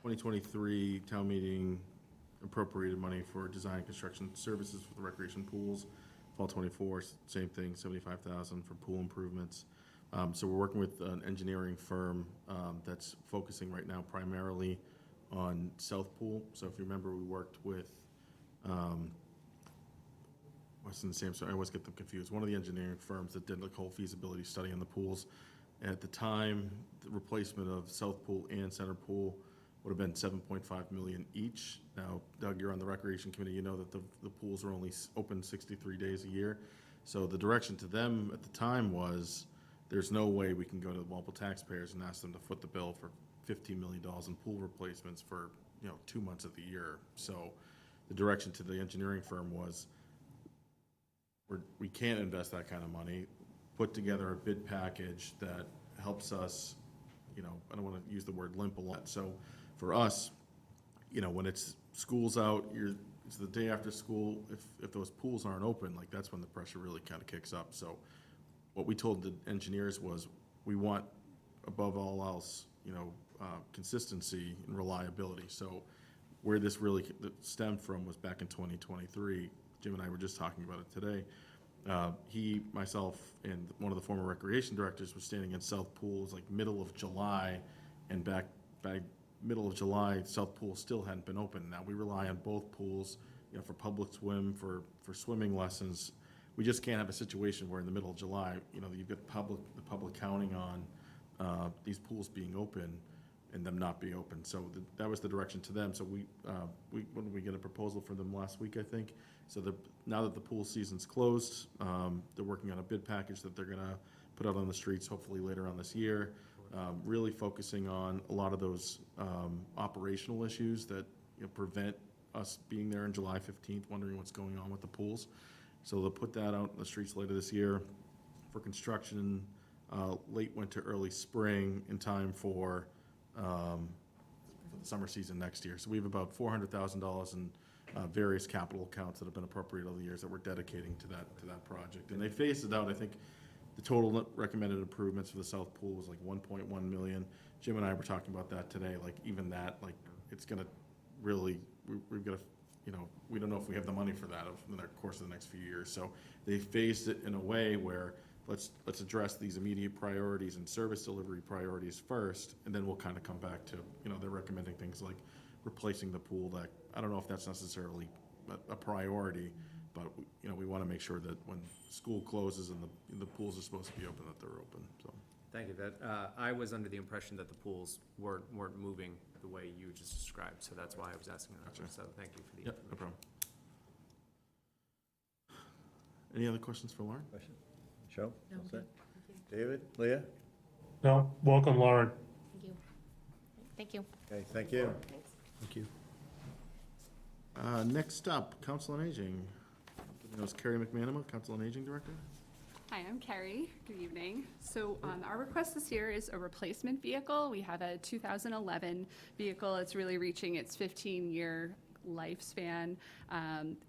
2023 town meeting appropriated money for design and construction services for the recreation pools. Fall 24, same thing, 75,000 for pool improvements. So we're working with an engineering firm that's focusing right now primarily on South Pool. So if you remember, we worked with, what's in the same, so I always get them confused. One of the engineering firms that did the whole feasibility study on the pools. At the time, the replacement of South Pool and Center Pool would have been 7.5 million each. Now, Doug, you're on the Recreation Committee, you know that the pools are only open 63 days a year. So the direction to them at the time was, there's no way we can go to the Walpole taxpayers and ask them to foot the bill for $15 million in pool replacements for, 2 months of the year. So the direction to the engineering firm was, we can't invest that kind of money. Put together a bid package that helps us, I don't want to use the word limp a lot. So for us, when it's school's out, it's the day after school, if those pools aren't open, like, that's when the pressure really kind of kicks up. So what we told the engineers was, we want, above all else, consistency and reliability. So where this really stemmed from was back in 2023. Jim and I were just talking about it today. He, myself, and one of the former recreation directors was standing in South Pool. It was like middle of July, and back by middle of July, South Pool still hadn't been open. Now, we rely on both pools, for public swim, for swimming lessons. We just can't have a situation where in the middle of July, you've got the public counting on these pools being open and them not be open. So that was the direction to them. So when we get a proposal from them last week, I think. So now that the pool season's closed, they're working on a bid package that they're gonna put out on the streets hopefully later on this year. Really focusing on a lot of those operational issues that prevent us being there on July 15th, wondering what's going on with the pools. So they'll put that out in the streets later this year for construction, late winter, early spring, in time for the summer season next year. So we have about $400,000 in various capital accounts that have been appropriated over the years that we're dedicating to that project. And they phased it out. I think the total recommended improvements for the South Pool was like 1.1 million. Jim and I were talking about that today. Like, even that, like, it's gonna really, we've got to, we don't know if we have the money for that over the course of the next few years. So they phased it in a way where let's address these immediate priorities and service delivery priorities first, and then we'll kind of come back to, they're recommending things like replacing the pool deck. I don't know if that's necessarily a priority, But, you know, we want to make sure that when school closes and the pools are supposed to be open, that they're open, so. Thank you. I was under the impression that the pools weren't moving the way you just described, so that's why I was asking that. Gotcha. So thank you for the Yep, information. no problem. Any other questions for Lauren? Question? Joe? No, All I'm set? good. David, Leah? No, welcome, Lauren. Thank you. Thank you. Okay, thank you. Thank you. Next up, Council on Aging. Giving us Carrie McManama, Council on Aging Director. Hi, I'm Carrie. Good evening. So our request this year is a replacement vehicle. We have a 2011 vehicle. It's really reaching its 15-year lifespan.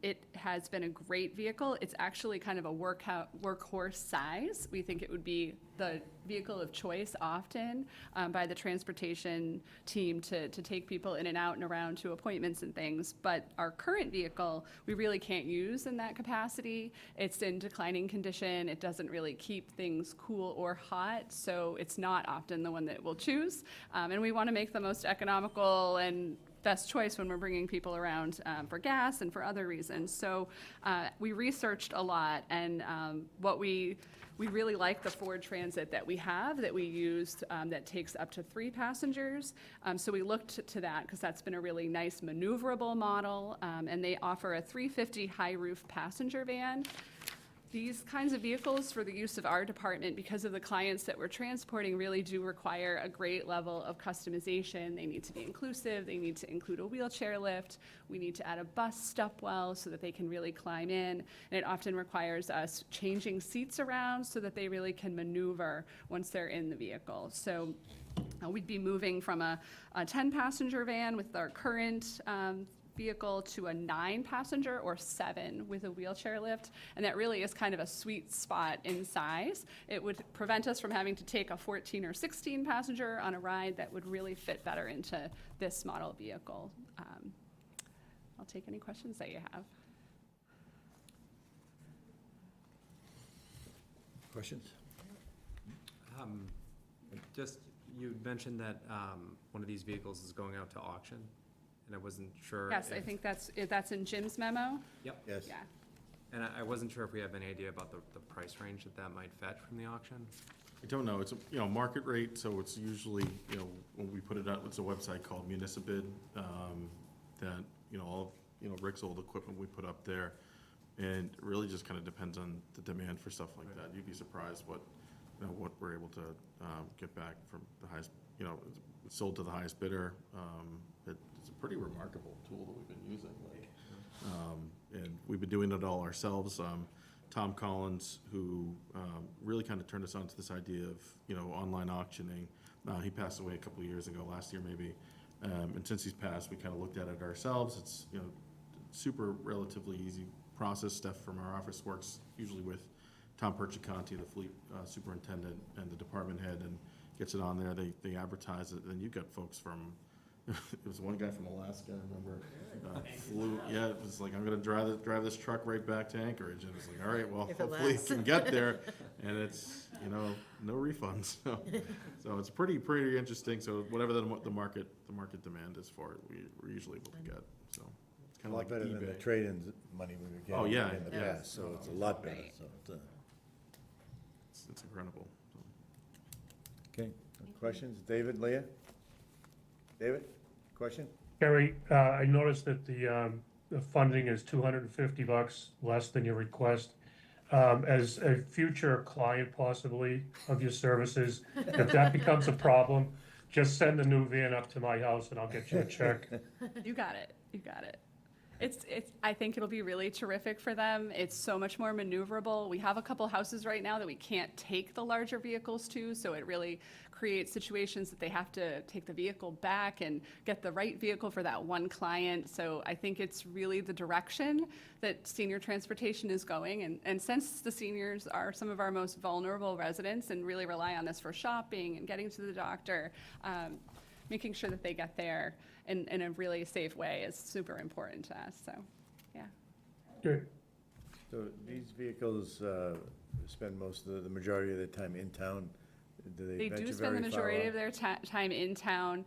It has been a great vehicle. It's actually kind of a workhorse size. We think it would be the vehicle of choice often by the transportation team to take people in and out and around to appointments and things. But our current vehicle, we really can't use in that capacity. It's in declining condition. It doesn't really keep things cool or hot, so it's not often the one that we'll choose. And we want to make the most economical and best choice when we're bringing people around for gas and for other reasons. So we researched a lot, and what we really like the Ford Transit that we have, that we used, that takes up to 3 passengers. So we looked to that because that's been a really nice maneuverable model, and they offer a 350 high roof passenger van. These kinds of vehicles for the use of our department, because of the clients that we're transporting, really do require a great level of customization. They need to be inclusive. They need to include a wheelchair lift. We need to add a bus stepwell so that they can really climb in. And it often requires us changing seats around so that they really can maneuver once they're in the vehicle. So we'd be moving from a 10-passenger van with our current vehicle to a 9-passenger or 7 with a wheelchair lift, and that really is kind of a sweet spot in size. It would prevent us from having to take a 14 or 16 passenger on a ride that would really fit better into this model vehicle. I'll take any questions that you have. Questions? Just, you mentioned that one of these vehicles is going out to auction, and I wasn't sure. Yes, I think that's in Jim's memo. Yep. Yes. Yeah. And I wasn't sure if we have any idea about the price range that might fetch from the auction. I don't know, it's, market rate, so it's usually, when we put it out, it's a website called Municipid, that, all, Rick's old equipment we put up there. And it really just kind of depends on the demand for stuff like that. You'd be surprised what we're able to get back from the highest, it's sold to the highest bidder. It's a pretty remarkable tool that we've been using, and we've been doing it all ourselves. Tom Collins, who really kind of turned us on to this idea of, online auctioning. He passed away a couple of years ago, last year maybe. And since he's passed, we kind of looked at it ourselves. It's, super relatively easy process. Steph from our office works usually with Tom Percicanti, the fleet superintendent, and the department head, and gets it on there. They advertise it, and you got folks from, it was one guy from Alaska, I remember, flew, it was like, I'm gonna drive this truck right back to Anchorage, and it's like, all right, well, If it hopefully it lasts. can get there, and it's, no refunds, so it's pretty interesting, so whatever the market demand is for it, we're usually able to get, so. It's A kind of lot like better than the eBay. trade-in money we were getting. Oh, yeah. In the Yeah. past, so it's a lot better, Right. so, It's incredible, so. okay. Questions? David, Leah? David, question? Carrie, I noticed that the funding is $250 less than your request. As a future client possibly of your services, if that becomes a problem, just send the new van up to my house and I'll get you a check. You got it. You got it. I think it'll be really terrific for them. It's so much more maneuverable. We have a couple houses right now that we can't take the larger vehicles to, so it really creates situations that they have to take the vehicle back and get the right vehicle for that one client. So I think it's really the direction that senior transportation is going. And since the seniors are some of our most vulnerable residents and really rely on this for shopping and getting to the doctor, making sure that they get there in a really safe way is super important to us, so, yeah. Good. So these vehicles spend most of the majority of their time in town Do They venture do spend the very far majority out? of their time in town.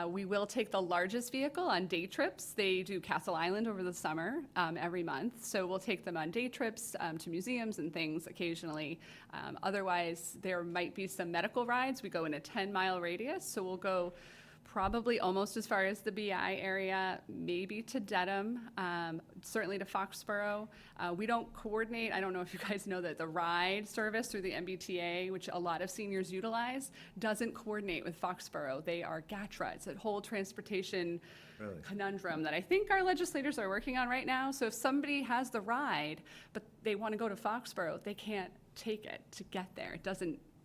We will take the largest vehicle on day trips. They do Castle Island over the summer every month. So we'll take them on day trips to museums and things occasionally. Otherwise, there might be some medical rides. We go in a 10-mile radius. So we'll go probably almost as far as the BI area, maybe to Dedham, certainly to Foxborough. We don't coordinate, I don't know if you guys know that the ride service through the MBTA, which a lot of seniors utilize, doesn't coordinate with Foxborough. They are GATRA. It's a whole transportation Really? conundrum that I think our legislators are working on right now. So if somebody has the ride, but they want to go to Foxborough, they can't take it to get there.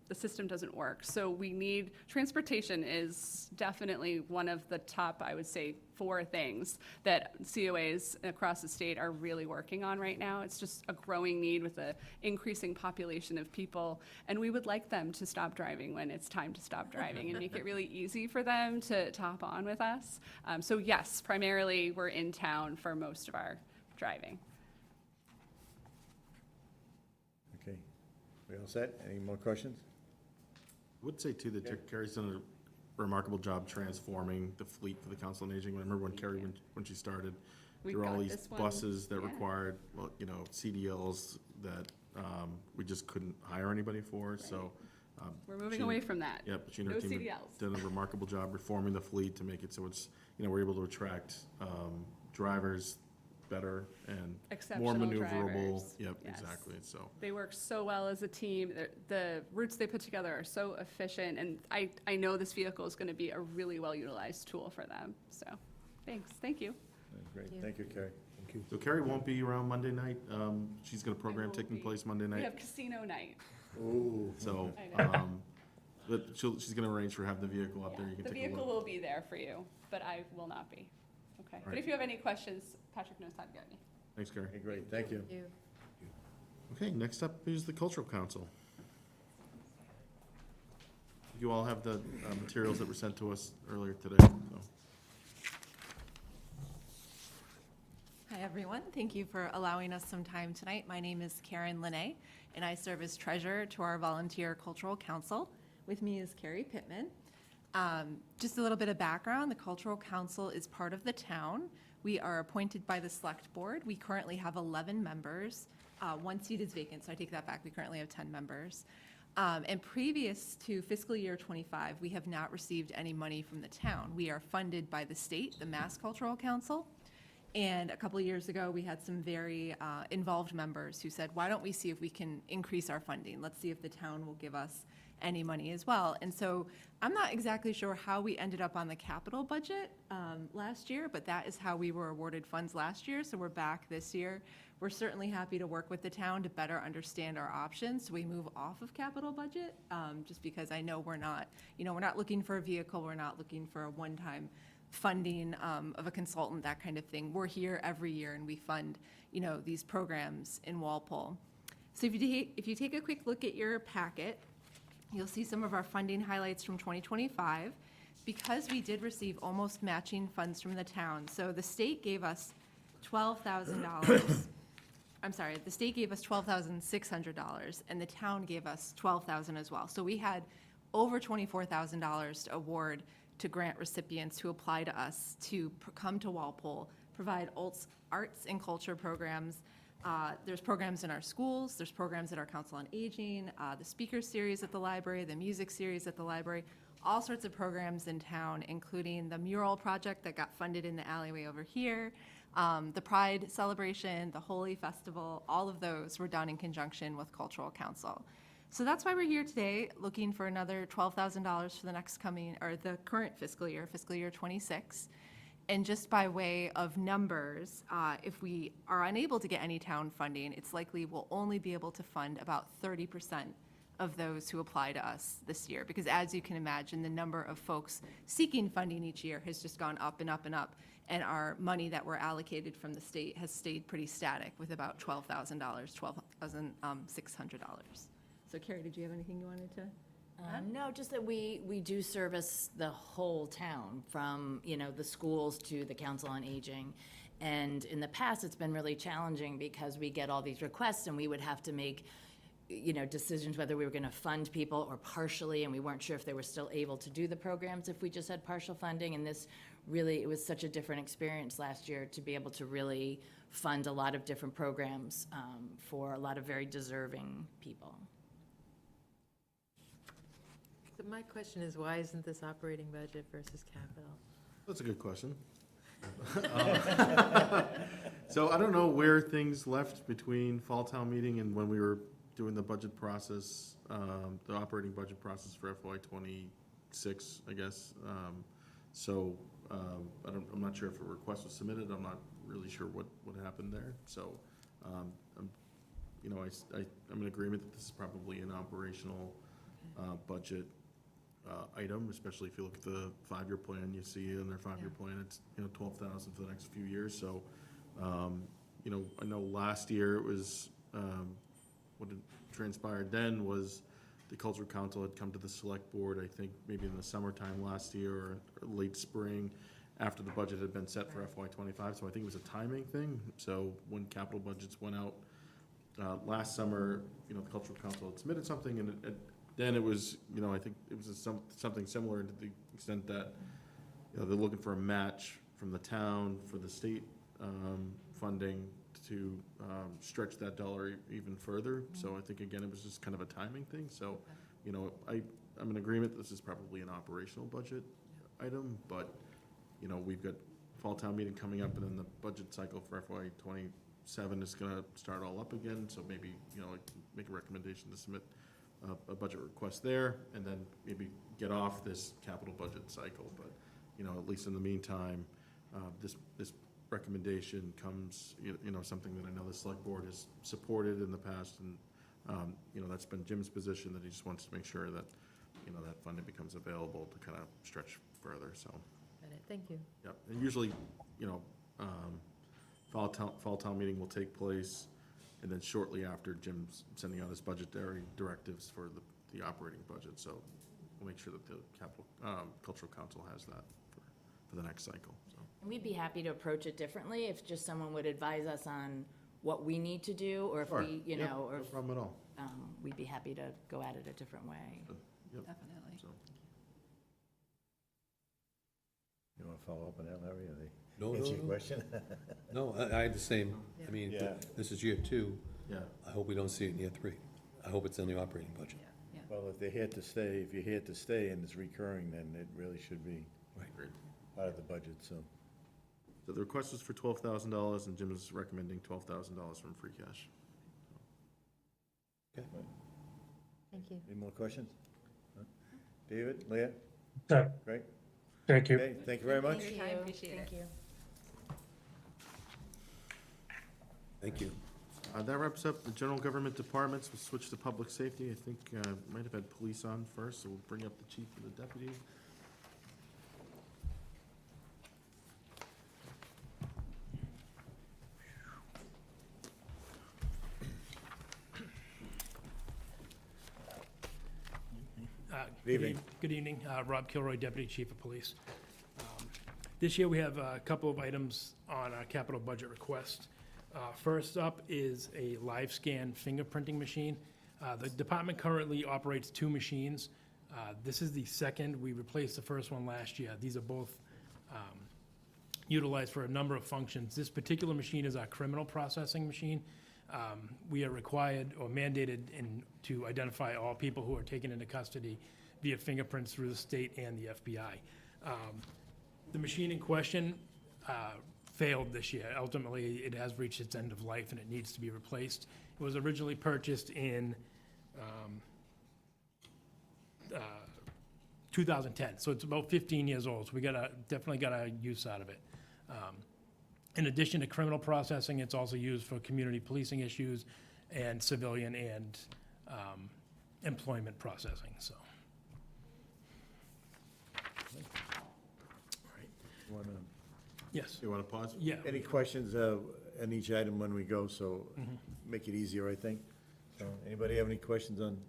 The system doesn't work. So we need, transportation is definitely one of the top, I would say, 4 things that COAs across the state are really working on right now. It's just a growing need with the increasing population of people. And we would like them to stop driving when it's time to stop driving and make it really easy for them to hop on with us. So yes, primarily we're in town for most of our driving. Okay. We all set? Any more questions? I would say too that Carrie's done a remarkable job transforming the fleet for the Council on Aging. I remember when Carrie, when she started, We've there were all got these this one, buses that yeah. required, well, you know, CDLs that we just couldn't hire anybody for, so. We're moving she- away from that. Yep, she and her No team CDLs. have done a remarkable job reforming the fleet to make it so it's, you know, we're able to attract drivers better and more Exceptional maneuverable. drivers. Yep, Yes. exactly, so. They work so well as a team. The routes they put together are so efficient, and I know this vehicle is going to be a really well-utilized tool for them. So, thanks. Thank you. Great, you. thank you, Carrie. So Carrie won't be around Monday night. She's got a program won't taking be. place Monday We night. have casino night. Ooh. So, I know. but she's gonna arrange for have the vehicle up there. You can The take a vehicle look. will be there for you, but I will not be. Okay. But Right. if you have any questions, Patrick knows how to get me. Thanks, Carrie. Okay, great, thank you. You. Okay, next up is the Cultural Council. You all have the materials that were sent to us earlier today, so. Hi, everyone. Thank you for allowing us some time tonight. My name is Karen Linne, and I serve as treasurer to our volunteer cultural council. With me is Carrie Pittman. Just a little bit of background, the Cultural Council is part of the town. We are appointed by the Select Board. We currently have 11 members. 1 seat is vacant, so I take that back. We currently have 10 members. And previous to fiscal year '25, we have not received any money from the town. We are funded by the state, the Mass Cultural Council. And a couple of years ago, we had some very involved members who said, why don't we see if we can increase our funding? Let's see if the town will give us any money as well. And so I'm not exactly sure how we ended up on the capital budget last year, but that is how we were awarded funds last year. So we're back this year. We're certainly happy to work with the town to better understand our options. So we move off of capital budget, just because I know we're not looking for a vehicle. We're not looking for a one-time funding of a consultant, that kind of thing. We're here every year and we fund, these programs in Walpole. So if you take a quick look at your packet, you'll see some of our funding highlights from 2025. Because we did receive almost matching funds from the town, so the state gave us $12,000. I'm sorry, the state gave us $12,600 and the town gave us $12,000 as well. So we had over $24,000 to award to grant recipients who apply to us to come to Walpole, provide arts and culture programs. There's programs in our schools, there's programs at our Council on Aging, the speaker series at the library, the music series at the library, all sorts of programs in town, including the mural project that got funded in the alleyway over here, the Pride celebration, the Holy Festival, all of those were done in conjunction with Cultural Council. So that's why we're here today, looking for another $12,000 for the current fiscal year 26. And just by way of numbers, if we are unable to get any town funding, it's likely we'll only be able to fund about 30% of those who apply to us this year. Because as you can imagine, the number of folks seeking funding each year has just gone up and up and up. And our money that we're allocated from the state has stayed pretty static with about $12,000, $12,600. So Carrie, did you have anything you wanted to? No, just that we do service the whole town, from, the schools to the Council on Aging. And in the past, it's been really challenging because we get all these requests and we would have to make, decisions whether we were gonna fund people or partially, and we weren't sure if they were still able to do the programs if we just had partial funding, and this really, it was such a different experience last year to be able to really fund a lot of different programs, for a lot of very deserving people. So my question is, why isn't this operating budget versus capital? That's a good question. So I don't know where things left between fall town meeting and when we were doing the budget process, the operating budget process for FY '26, I guess. So I'm not sure if a request was submitted. I'm not really sure what happened there. So, I'm in agreement that this is probably an operational budget item, especially if you look at the 5-year plan. You see in their 5-year plan, it's 12,000 for the next few years. So, I know last year it was what had transpired then was the Cultural Council had come to the select board, I think maybe in the summertime last year or late spring, after the budget had been set for FY '25. So I think it was a timing thing. So when capital budgets went out last summer, the Cultural Council had submitted something, and then it was, I think it was something similar to the extent that they're looking for a match from the town for the state funding to stretch that dollar even further. So I think, again, it was just kind of a timing thing. So, I'm in agreement, this is probably an operational budget item, but, we've got fall town meeting coming up, and then the budget cycle for FY '27 is gonna start all up again. So maybe, make a recommendation to submit a budget request there, and then maybe get off this capital budget cycle. But, at least in the meantime, this recommendation comes, something that I know the select board has supported in the past, and, that's been Jim's position, that he just wants to make sure that, that funding becomes available to kind of stretch further, so. Got it, thank you. Yep, and usually, fall town meeting will take place, and then shortly after, Jim's sending out his budgetary directives for the operating budget, so we'll make sure that the Cultural Council has that for the next cycle, so. And we'd be happy to approach it differently if just someone would advise us on what we need to do, or if Sure. we, Yep, or no if, problem at all. we'd be happy to go at it a different way. Yep, Definitely. so. You want to follow up on that, Larry, or No, they answer no, your no. question? No, I had the same, I mean, Yeah. this is year 2. Yeah. I hope we don't see it in year 3. I hope it's in the operating budget. Well, if they're here to stay, if you're here to stay and it's recurring, then it really should be Great. part of the budget, so. So the request was for $12,000, and Jim is recommending $12,000 from free cash. Okay. Thank you. Any more questions? No? David, Leah, So, great. thank you. Okay, thank you very much. Thank you. Thank you. Thank you. That wraps up the general government departments. We'll switch to public safety. I think might have had police on first, so we'll bring up the chief and the deputy. Good evening. Good evening, Rob Kilroy, Deputy Chief of Police. This year, we have a couple of items on our capital budget request. First up is a live scan fingerprinting machine. The department currently operates 2 machines. This is the second. We replaced the first one last year. These are both utilized for a number of functions. This particular machine is our criminal processing machine. We are required or mandated to identify all people who are taken into custody via fingerprints through the state and the FBI. The machine in question failed this year. Ultimately, it has reached its end of life and it needs to be replaced. It was originally purchased in 2010, so it's about 15 years old. So we definitely got a use out of it. In addition to criminal processing, it's also used for community policing issues and civilian and employment processing, so. Wanna- Yes, You want to pause? yeah. Any questions on each item when we go, so make it easier, I think. So, anybody have any questions on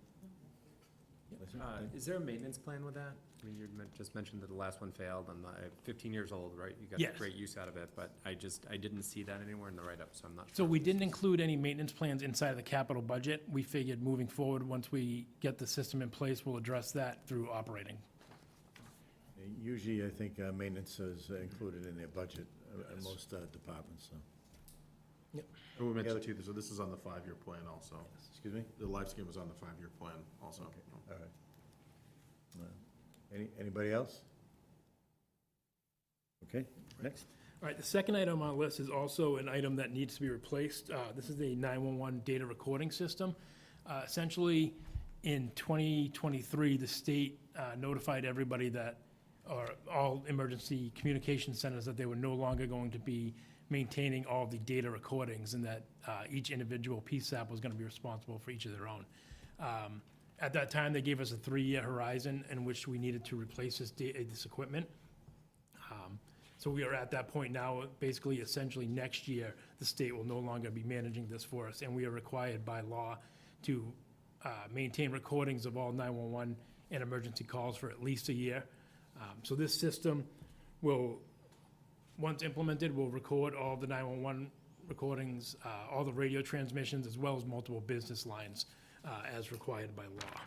Is there a maintenance plan with that? I mean, you just mentioned that the last one failed, and 15 years old, right? You got Yes. great use out of it, but I didn't see that anywhere in the write-up, so I'm not So sure. we didn't include any maintenance plans inside of the capital budget. We figured moving forward, once we get the system in place, we'll address that through operating. Usually, I think maintenance is included in their budget, most departments, so. And we mentioned too, so this is on the 5-year plan also. Excuse me? The lifescan was on the 5-year plan also. All right. Anybody else? Okay, next. All right, the second item on our list is also an item that needs to be replaced. This is the 911 data recording system. Essentially, in 2023, the state notified everybody that, or all emergency communication centers, that they were no longer going to be maintaining all of the data recordings, and that each individual PSAP was going to be responsible for each of their own. At that time, they gave us a 3-year horizon in which we needed to replace this equipment. So we are at that point now. Basically, essentially, next year, the state will no longer be managing this for us, and we are required by law to maintain recordings of all 911 and emergency calls for at least a year. So this system will, once implemented, will record all of the 911 recordings, all the radio transmissions, as well as multiple business lines, as required by law.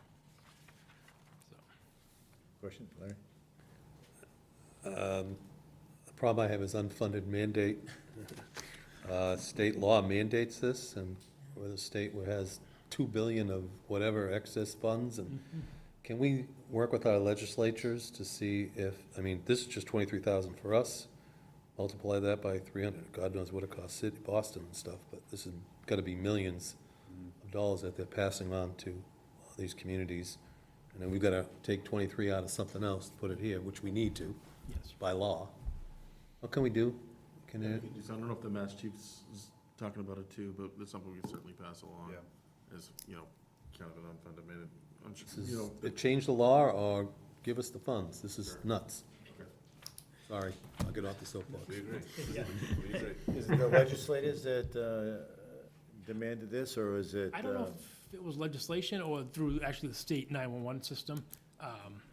Question, Larry? The problem I have is unfunded mandate. State law mandates this, and where the state has $2 billion of whatever excess funds, and can we work with our legislatures to see if, I mean, this is just 23,000 for us, multiply that by 300, God knows what it costs city, Boston and stuff, but this has got to be millions of dollars that they're passing on to these communities, and then we've got to take 23 out of something else, put it here, which we need to, Yes. by law. What can we do? Can it, I don't know if the Mass Chief's is talking about it too, but it's something we can certainly pass along. As, kind of an unfunded mandate. this is, it change the law or give us the funds? This is nuts. Okay. Sorry, I'll get off the soapbox. We agree. Is it the legislators that demanded this, or is it? I don't know if it was legislation or through actually the state 911 system.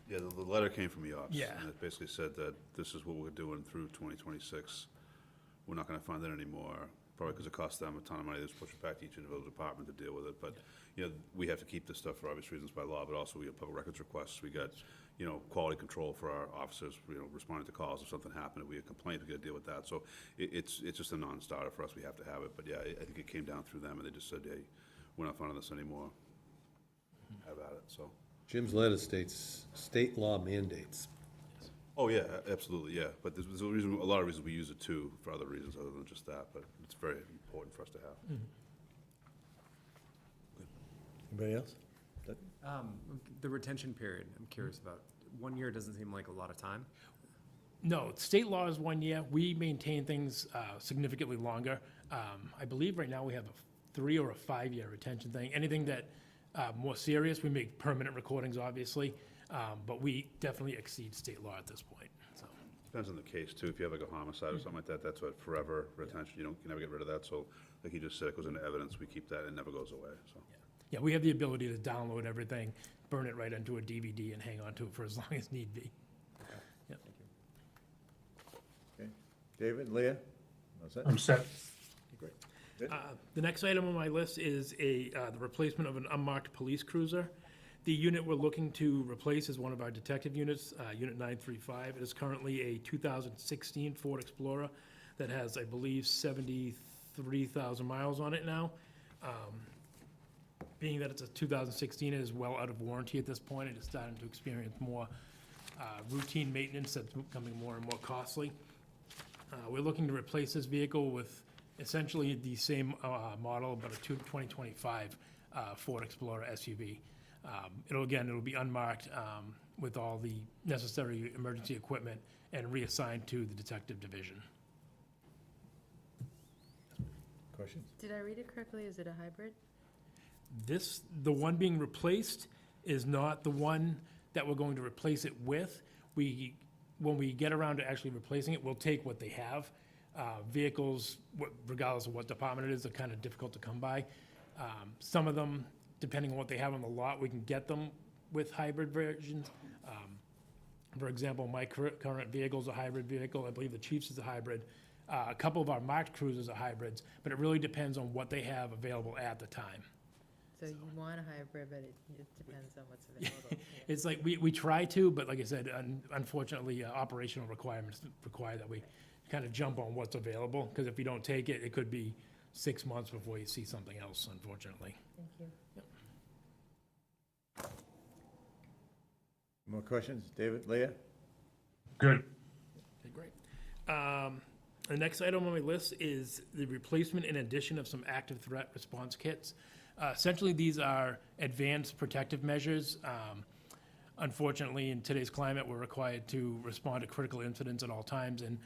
Yeah, the letter came from EOPS. Yeah. And it basically said that this is what we're doing through 2026. We're not gonna fund it anymore, probably because it costs them a ton of money. They just push it back to each individual department to deal with it. But, we have to keep this stuff for obvious reasons by law, but also we have public records requests. We got, quality control for our officers, responding to calls. If something happened, if we had complained, we gotta deal with that. So it's just a non-starter for us. We have to have it. But yeah, I think it came down through them and they just said, hey, we're not funding this anymore. Have at it, so. Jim's letter states state law mandates. Oh, yeah, absolutely, yeah. But there's a reason, a lot of reasons we use it too, for other reasons other than just that, but it's very important for us to have. Anybody else? The retention period, I'm curious about. 1 year doesn't seem like a lot of time. No, state law is 1 year. We maintain things significantly longer. I believe right now we have a 3 or a 5-year retention thing. Anything that more serious, we make permanent recordings, obviously, but we definitely exceed state law at this point, so. Depends on the case too. If you have like a homicide or something like that, that's what forever retention. You can never get rid of that. So like you just said, it goes into evidence. We keep that. It never goes away, so. Yeah, we have the ability to download everything, burn it right into a DVD, and hang on to it for as long as need be. Yep. Okay. David, Leah? How's that? I'm set. Great. Good. The next item on my list is the replacement of an unmarked police cruiser. The unit we're looking to replace is one of our detective units, Unit 935. It is currently a 2016 Ford Explorer that has, I believe, 73,000 miles on it now. Being that it's a 2016, it is well out of warranty at this point. It is starting to experience more routine maintenance that's becoming more and more costly. We're looking to replace this vehicle with essentially the same model, but a 2025 Ford Explorer SUV. It'll be unmarked with all the necessary emergency equipment and reassigned to the detective division. Questions? Did I read it correctly? Is it a hybrid? The one being replaced is not the one that we're going to replace it with. When we get around to actually replacing it, we'll take what they have. Vehicles, regardless of what department it is, are kind of difficult to come by. Some of them, depending on what they have on the lot, we can get them with hybrid versions. For example, my current vehicle is a hybrid vehicle. I believe the Chief's is a hybrid. A couple of our marked cruisers are hybrids, but it really depends on what they have available at the time. So you want a hybrid, but it depends on what's available. Yeah. It's like, we try to, but like I said, unfortunately, operational requirements require that we kind of jump on what's available, because if you don't take it, it could be 6 months before you see something else, unfortunately. Thank you. More questions? David, Leah? Good. Okay, great. The next item on my list is the replacement and addition of some active threat response kits. Essentially, these are advanced protective measures. Unfortunately, in today's climate, we're required to respond to critical incidents at all times, and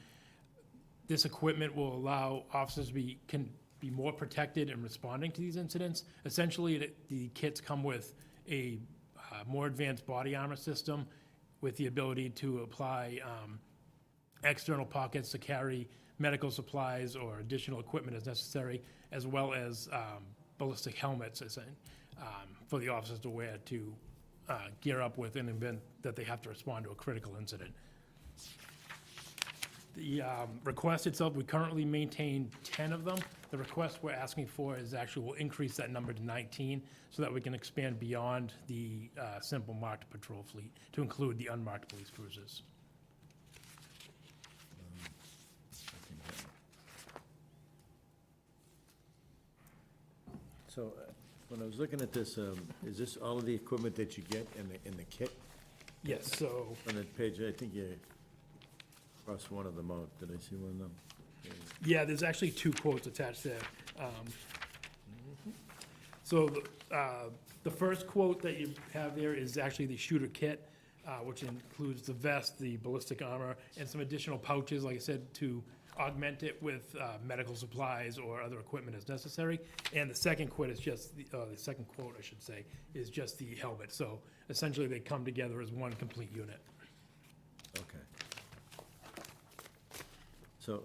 this equipment will allow officers can be more protected in responding to these incidents. Essentially, the kits come with a more advanced body armor system with the ability to apply external pockets to carry medical supplies or additional equipment as necessary, as well as ballistic helmets for the officers to wear to gear up with in the event that they have to respond to a critical incident. The request itself, we currently maintain 10 of them. The request we're asking for is actually, we'll increase that number to 19 so that we can expand beyond the simple marked patrol fleet to include the unmarked police cruisers. So, when I was looking at this, is this all of the equipment that you get in the kit? Yes, so, On that page, I think you crossed one of them out. Did I see one of them? yeah, there's actually 2 quotes attached there. So the first quote that you have there is actually the shooter kit, which includes the vest, the ballistic armor, and some additional pouches, like I said, to augment it with medical supplies or other equipment as necessary. And the second quote is just, the second quote, I should say, is just the helmet. So essentially, they come together as one complete unit. Okay. So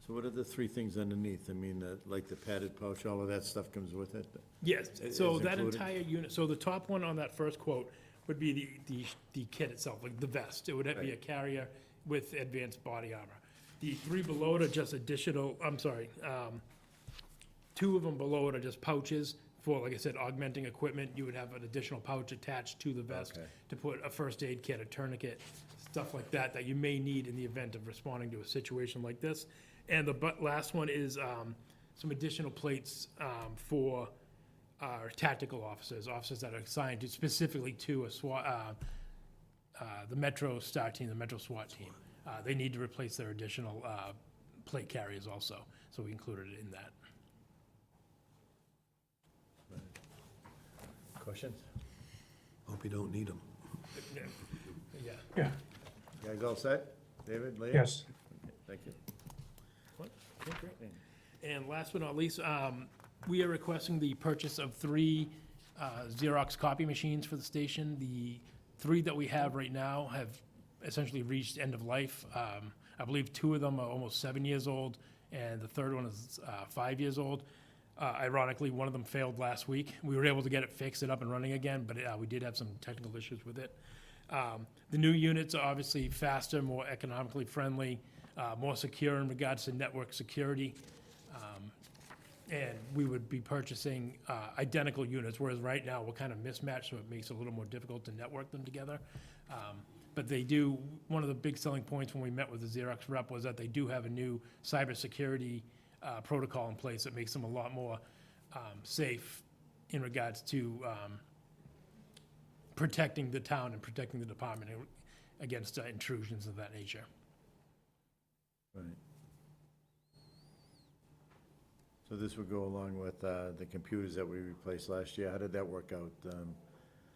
what are the 3 things underneath? I mean, like the padded pouch, all of that stuff comes with it? Yes, Is so that included? entire unit, so the top one on that first quote would be the kit itself, like the vest. It would be a Right. carrier with advanced body armor. The 3 below it are just additional, 2 of them below it are just pouches for, like I said, augmenting equipment. You would have an additional pouch attached to the vest Okay. to put a first aid kit, a tourniquet, stuff like that, that you may need in the event of responding to a situation like this. And the last one is some additional plates for our tactical officers that are assigned to specifically to a SWAT, the Metro STAR team, the Metro SWAT team. They need to replace their additional plate carriers also, so we included it in that. Questions? Hope you don't need them. Yeah. Yeah, You guys all set? David, Leah? yes. Okay, thank you. Okay, great. And last but not least, we are requesting the purchase of 3 Xerox copy machines for the station. The 3 that we have right now have essentially reached end of life. I believe 2 of them are almost 7 years old, and the third one is 5 years old. Ironically, one of them failed last week. We were able to get it fixed and up and running again, but we did have some technical issues with it. The new units are obviously faster, more economically friendly, more secure in regards to network security. And we would be purchasing identical units, whereas right now we're kind of mismatched, so it makes it a little more difficult to network them together. But they do, one of the big selling points when we met with the Xerox rep was that they do have a new cybersecurity protocol in place that makes them a lot more safe in regards to protecting the town and protecting the department against intrusions of that nature. Right. So this would go along with the computers that we replaced last year. How did that work out?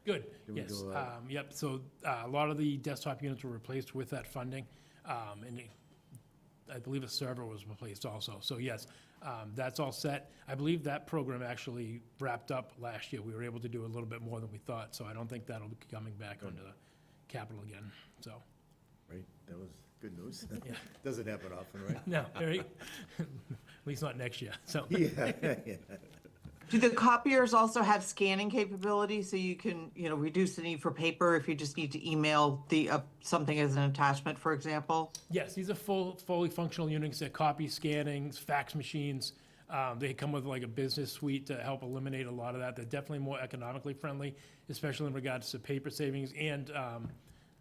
Good, Did we yes. go, Yep, so a lot of the desktop units were replaced with that funding. And I believe a server was replaced also. So yes, that's all set. I believe that program actually wrapped up last year. We were able to do a little bit more than we thought, so I don't think that'll be coming back onto the capital again, so. Right, that was good news. Yeah. Doesn't happen often, right? No, right? At least not next year, so. Yeah, yeah. Do the copiers also have scanning capability so you can, reduce the need for paper if you just need to email something as an attachment, for example? Yes, these are fully functional units. They're copy scanning, fax machines. They come with like a business suite to help eliminate a lot of that. They're definitely more economically friendly, especially in regards to paper savings and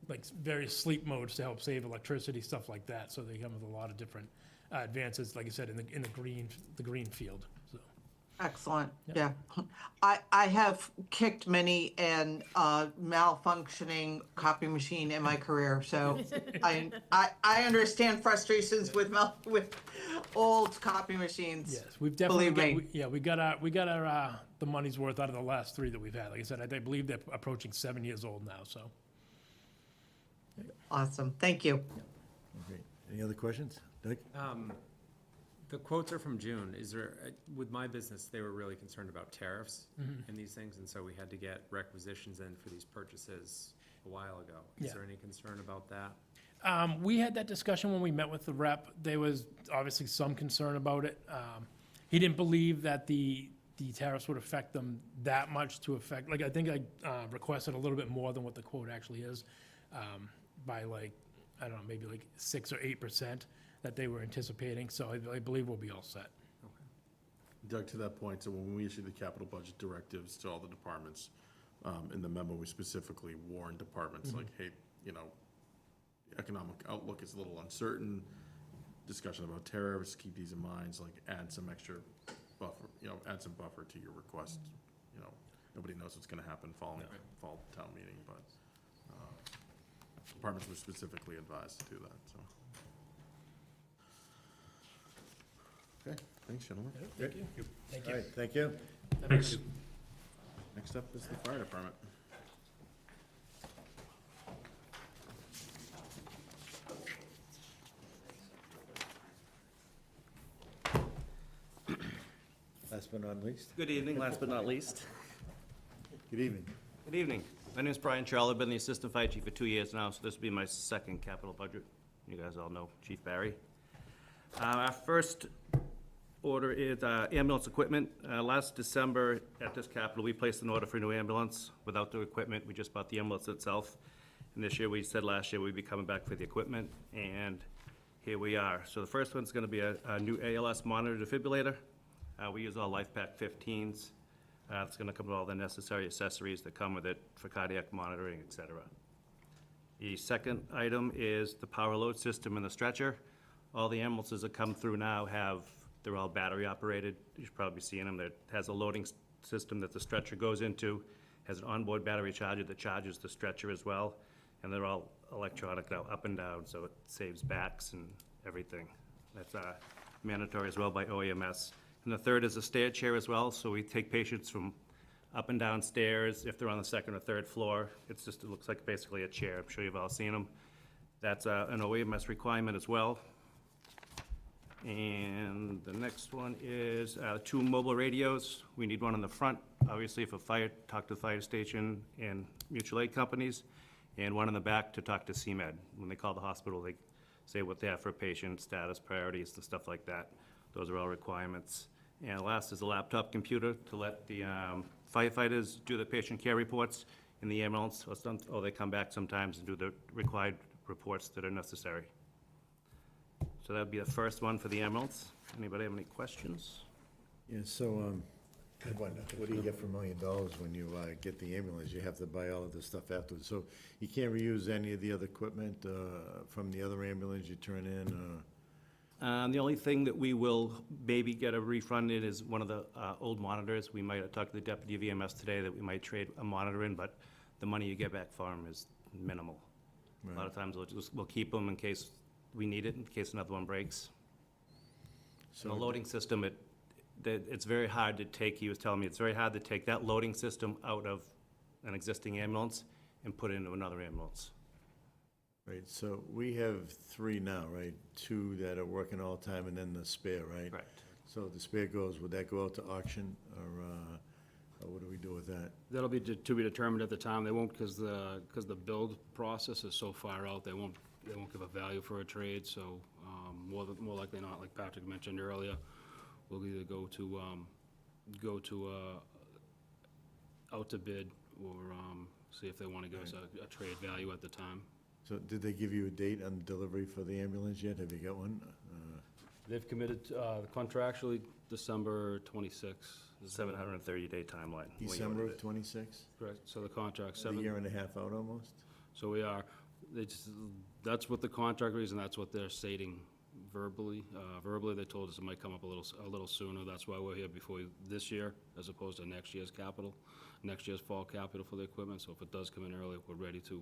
like various sleep modes to help save electricity, stuff like that. So they come with a lot of different advances, like I said, in the green field. So. Excellent, yeah. I have kicked many an malfunctioning copy machine in my career, so I understand frustrations with old copy machines. Yes, we've definitely Believe me. we got our the money's worth out of the last 3 that we've had. Like I said, I believe they're approaching 7 years old now. So. Awesome, thank you. Okay. Any other questions? Doug? The quotes are from June. Is there, with my business, they were really concerned about tariffs and these things, and so we had to get requisitions in for these purchases a while ago. Is there any concern about that? We had that discussion when we met with the rep. There was obviously some concern about it. He didn't believe that the tariffs would affect them that much to affect, like, I think I requested a little bit more than what the quote actually is, by like, I don't know, maybe like 6 or 8% that they were anticipating, so I believe we'll be all set. Doug, to that point, so when we issued the capital budget directives to all the departments, in the memo, we specifically warned departments, like, hey, the economic outlook is a little uncertain, discussion about tariffs, keep these in mind, like, add some extra buffer, add some buffer to your request. Nobody knows what's gonna happen following fall town meeting, but, departments were specifically advised to do that, so. Okay, thanks, gentlemen. Thank you. Thank All you. right, thank you. Thanks. Next up is the fire department. Last but not least. Good evening, last but not least. Good evening. Good evening. My name is Brian Charles. I've been the Assistant Fire Chief for 2 years now, so this will be my second capital budget. You guys all know Chief Barry. Our first order is ambulance equipment. Last December, at this capital, we placed an order for a new ambulance without the equipment. We just bought the ambulance itself. And this year, we said last year we'd be coming back for the equipment, and here we are. So the first one's gonna be a new ALS monitor defibrillator. We use all LifePak 15s. It's gonna come with all the necessary accessories that come with it for cardiac monitoring, et cetera. The second item is the power load system and the stretcher. All the ambulances that come through now they're all battery operated. You should probably be seeing them. That has a loading system that the stretcher goes into, has an onboard battery charger that charges the stretcher as well. And they're all electronic now, up and down, so it saves backs and everything. That's mandatory as well by OEMS. And the third is a stair chair as well, so we take patients from up and down stairs if they're on the second or third floor. It looks like basically a chair. I'm sure you've all seen them. That's an OEMS requirement as well. And the next one is 2 mobile radios. We need one in the front, obviously for fire, talk to the fire station and mutual aid companies, and one in the back to talk to CMed. When they call the hospital, they say what they have for a patient, status, priorities, and stuff like that. Those are all requirements. And last is a laptop computer to let the firefighters do the patient care reports in the ambulance, or they come back sometimes and do the required reports that are necessary. So that'd be the first one for the ambulance. Anybody have any questions? Yeah, so, what do you get for $1 million when you get the ambulance? You have to buy all of this stuff afterwards. So you can't reuse any of the other equipment from the other ambulance you turn in? The only thing that we will maybe get a refund in is one of the old monitors. We might have talked to the deputy of EMS today that we might trade a monitor in, but the money you get back for them is minimal. A lot of times we'll keep them in case we need it, in case another one breaks. So the loading system, it's very hard to take, he was telling me, it's very hard to take that loading system out of an existing ambulance and put it into another ambulance. Right, so we have 3 now, right? 2 that are working all the time and then the spare, right? Correct. So the spare would that go out to auction or what do we do with that? That'll be to be determined at the time. They won't, because the build process is so far out, they won't give a value for a trade, so more likely not, like Patrick mentioned earlier, we'll either go to go to out to bid or see if they want to give us a trade value at the time. So did they give you a date on delivery for the ambulance yet? Have you got one? They've committed, contractually, December 26th. 730-day timeline. when you December ordered of it. '26? Correct, so the contract's A year and a half out almost? So we are, that's what the contract is, and that's what they're stating verbally. Verbally, they told us it might come up a little sooner. That's why we're here before this year, as opposed to next year's capital, next year's fall capital for the equipment. So if it does come in early, we're ready to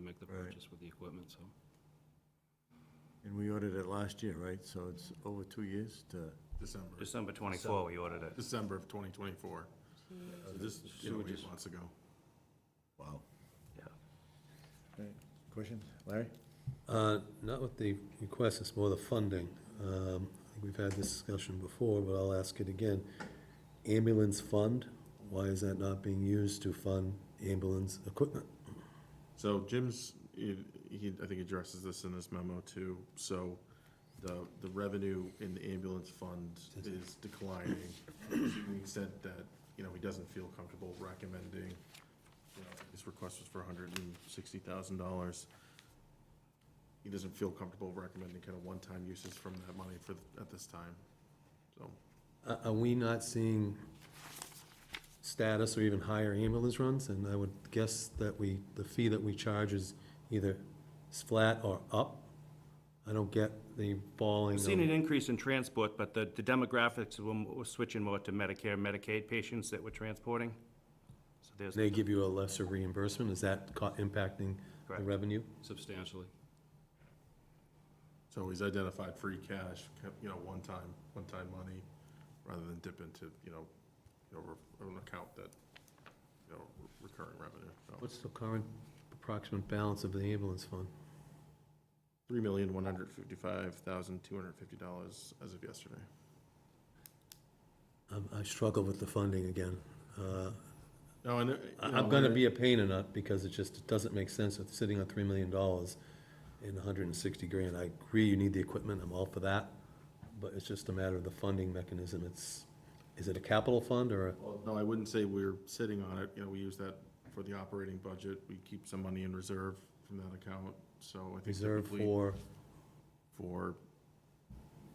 make the Right. purchase with the equipment, so. And we ordered it last year, right? So it's over 2 years to, December 24, we ordered it. December of 2024. So just, 8 months ago. wow. Yeah. Right. Questions? Larry? Not with the request, it's more the funding. I think we've had this discussion before, but I'll ask it again. Ambulance fund, why is that not being used to fund ambulance equipment? So Jim's, I think addresses this in his memo too. So the revenue in the ambulance fund is declining to the extent that, he doesn't feel comfortable recommending, his request was for $160,000. He doesn't feel comfortable recommending kind of one-time uses from that money at this time, so. Are we not seeing status or even higher ambulance runs? And I would guess that the fee that we charge is either flat or up. I don't get the falling. We've seen an increase in transport, but the demographics were switching more to Medicare, Medicaid patients that we're transporting. So there's, They give you a lesser reimbursement, is that impacting the Correct. revenue? Substantially. So he's identified free cash, one-time money, rather than dip into, an account that, recurring revenue. So What's the current approximate balance of the ambulance fund? $3,155,250 as of yesterday. I struggle with the funding again. No, and, I'm gonna be a pain in it because it doesn't make sense with sitting on $3 million and 160 grand. I agree you need the equipment, I'm all for that, but it's just a matter of the funding mechanism. Is it a capital fund or Well, no, I wouldn't say we're sitting on it. We use that for the operating budget. We keep some money in reserve from that account, so I think reserve typically for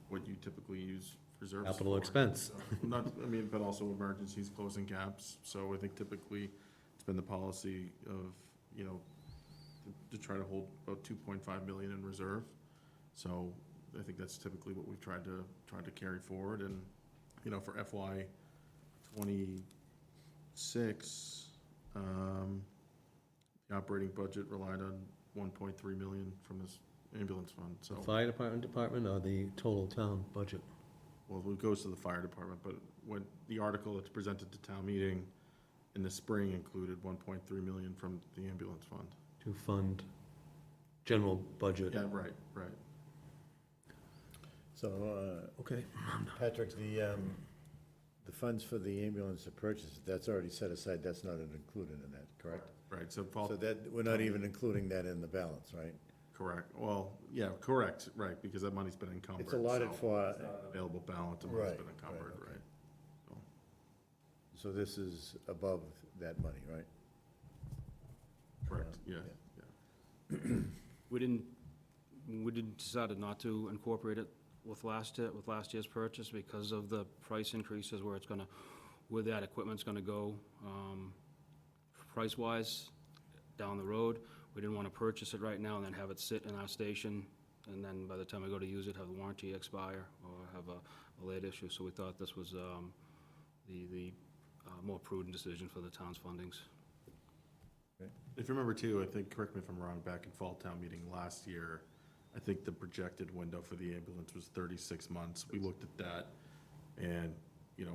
what you typically use reserves capital for. expense? But also emergencies, closing gaps. So I think typically it's been the policy of, to try to hold about 2.5 million in reserve. So I think that's typically what we've tried to carry forward. And, for FY '26, the operating budget relied on 1.3 million from this ambulance fund, so. The fire department or the total town budget? Well, it goes to the fire department, but when the article that's presented to town meeting in the spring included 1.3 million from the ambulance fund. To fund general budget? Yeah, right. So, Okay. Patrick, the funds for the ambulance purchase, that's already set aside, that's not included in that, correct? Right, so So that, we're not even including that in the balance, right? correct, well, yeah, correct, right, because that money's been encumbered. It's allotted so for, it's not Available balance, and money's Right, been encumbered, right, right? so this is above that money, right? Correct, yeah. We decided not to incorporate it with last year's purchase because of the price increases where that equipment's gonna go, price-wise, down the road. We didn't wanna purchase it right now and then have it sit in our station, and then by the time we go to use it, have the warranty expire or have a late issue. So we thought this was, the more prudent decision for the town's fundings. If you remember too, I think, correct me if I'm wrong, back in fall town meeting last year, I think the projected window for the ambulance was 36 months. We looked at that and,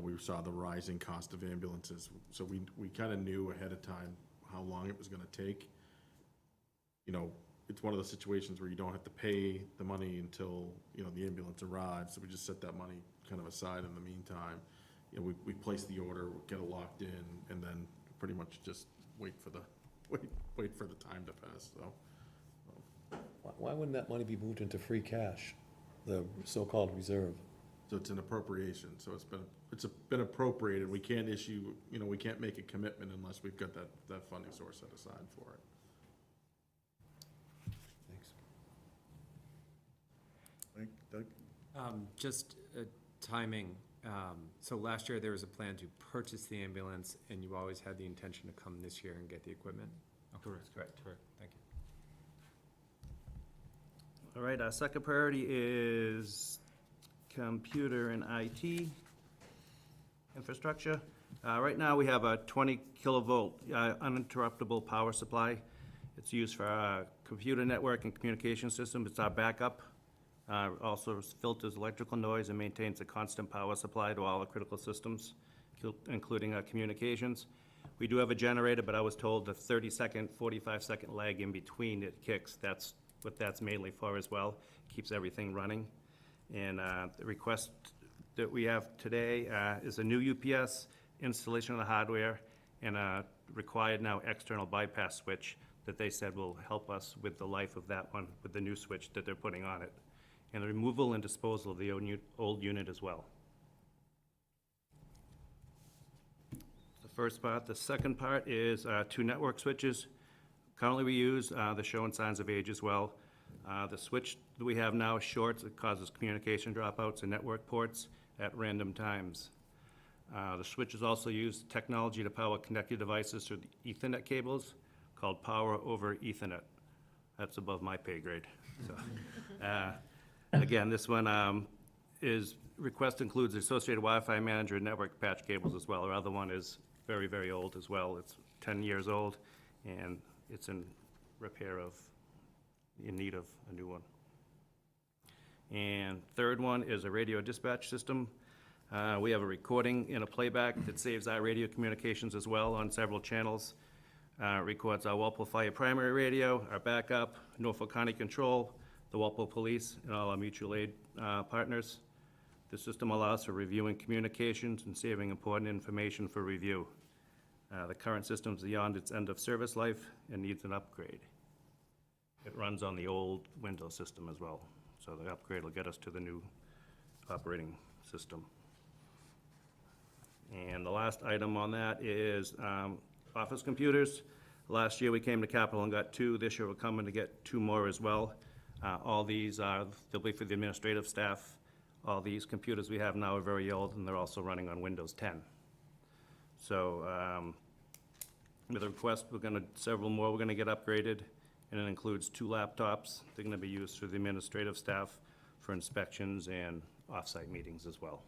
we saw the rising cost of ambulances. So we kind of knew ahead of time how long it was gonna take. It's one of those situations where you don't have to pay the money until, the ambulance arrives. So we just set that money kind of aside in the meantime. We place the order, get it locked in, and then pretty much just wait for the time to pass, so. Why wouldn't that money be moved into free cash, the so-called reserve? So it's an appropriation, so it's been appropriated, we can't issue, we can't make a commitment unless we've got that funding source set aside for it. Thanks. Doug? Just timing, so last year there was a plan to purchase the ambulance, and you always had the intention to come this year and get the equipment? Correct. Correct, thank you. All right, our second priority is computer and IT infrastructure. Right now, we have a 20 kilovolt uninterruptible power supply. It's used for our computer network and communication system. It's our backup. Also filters electrical noise and maintains a constant power supply to all the critical systems, including our communications. We do have a generator, but I was told the 30-second, 45-second lag in between it kicks, that's what that's mainly for as well. Keeps everything running. And the request that we have today is a new UPS, installation of the hardware, and a required now external bypass switch that they said will help us with the life of that one, with the new switch that they're putting on it. And the removal and disposal of the old unit as well. The first part. The second part is 2 network switches. Currently we use, they're showing signs of age as well. The switch that we have now is short, so it causes communication dropouts and network ports at random times. The switches also use technology to power connected devices through the Ethernet cables called Power over Ethernet. That's above my pay grade. So, again, this one request includes the associated Wi-Fi manager and network patch cables as well. Our other one is very, very old as well. It's 10 years old, and it's in need of a new one. And third one is a radio dispatch system. We have a recording and a playback that saves our radio communications as well on several channels. Records our Walpole Fire primary radio, our backup, Norfolk County Control, the Walpole Police, and all our mutual aid partners. The system allows for reviewing communications and saving important information for review. The current system is beyond its end of service life and needs an upgrade. It runs on the old Windows system as well, so the upgrade will get us to the new operating system. And the last item on that is office computers. Last year we came to Capitol and got 2. This year we're coming to get 2 more as well. All these they'll be for the administrative staff. All these computers we have now are very old, and they're also running on Windows 10. So with a request, several more we're gonna get upgraded, and it includes 2 laptops. They're gonna be used through the administrative staff for inspections and off-site meetings as well.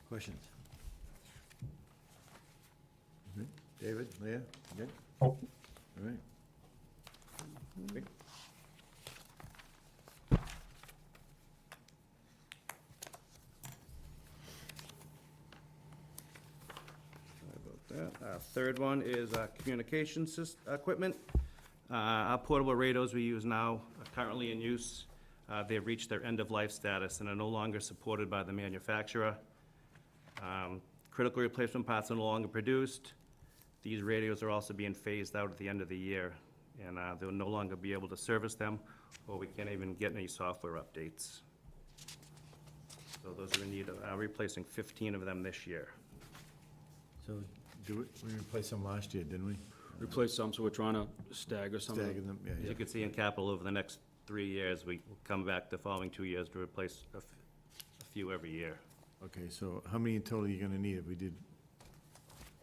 Questions? David, Leah, good? Oh. All right. Rick? Sorry about that. Third one is communications equipment. Our portable radios we use now are currently in use. They've reached their end-of-life status and are no longer supported by the manufacturer. Critical replacement parts are no longer produced. These radios are also being phased out at the end of the year, and they'll no longer be able to service them, or we can't even get any software updates. So those are in need of replacing 15 of them this year. So, we replaced them last year, didn't we? Replace some, so we're trying to stagger some of Stagger them. them, yeah, As yeah. you can see in capital, over the next 3 years, we will come back the following 2 years to replace a few every year. Okay, so how many in total are you gonna need if we did,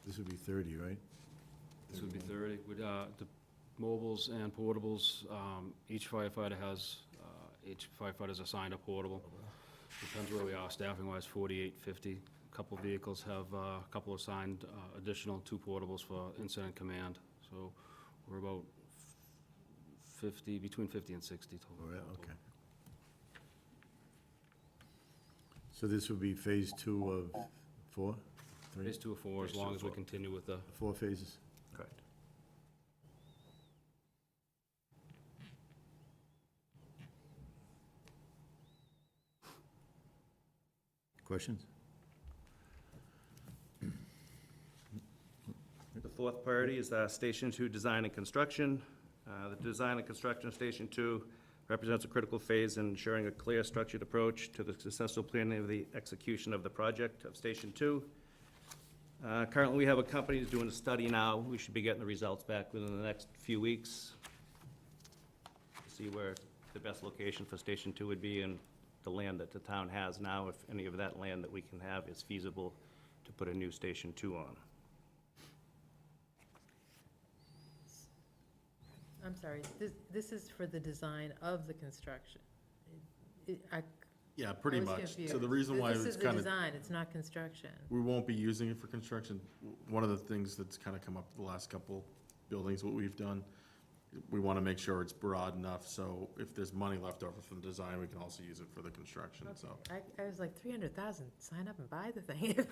this would be 30, right? This would be 30. The mobiles and portables, each firefighter's assigned a portable. Depends where we are staffing-wise, 48, 50. A couple vehicles have a couple assigned additional 2 portables for incident command. So we're about 50, between 50 and 60 total. Oh, yeah, okay. So this would be phase 2 of 4? 3? Phase 2 or 4, as Phase two long or as we 4. continue with the 4 phases? Correct. Questions? The fourth priority is Station 2 design and construction. The design and construction of Station 2 represents a critical phase in ensuring a clear, structured approach to the successful planning of the execution of the project of Station 2. Currently, we have a company who's doing a study now. We should be getting the results back within the next few weeks to see where the best location for Station 2 would be, and the land that the town has now, if any of that land that we can have is feasible to put a new Station 2 on. I'm sorry, this is for the design of the construction. Yeah, pretty I was much. So the confused. reason why This it's is the kind of, design, it's not construction. we won't be using it for construction. One of the things that's kind of come up the last couple buildings, what we've done, we want to make sure it's broad enough, so if there's money left over from the design, we can also use it for the construction, so. I was like, 300,000, sign up and buy the thing.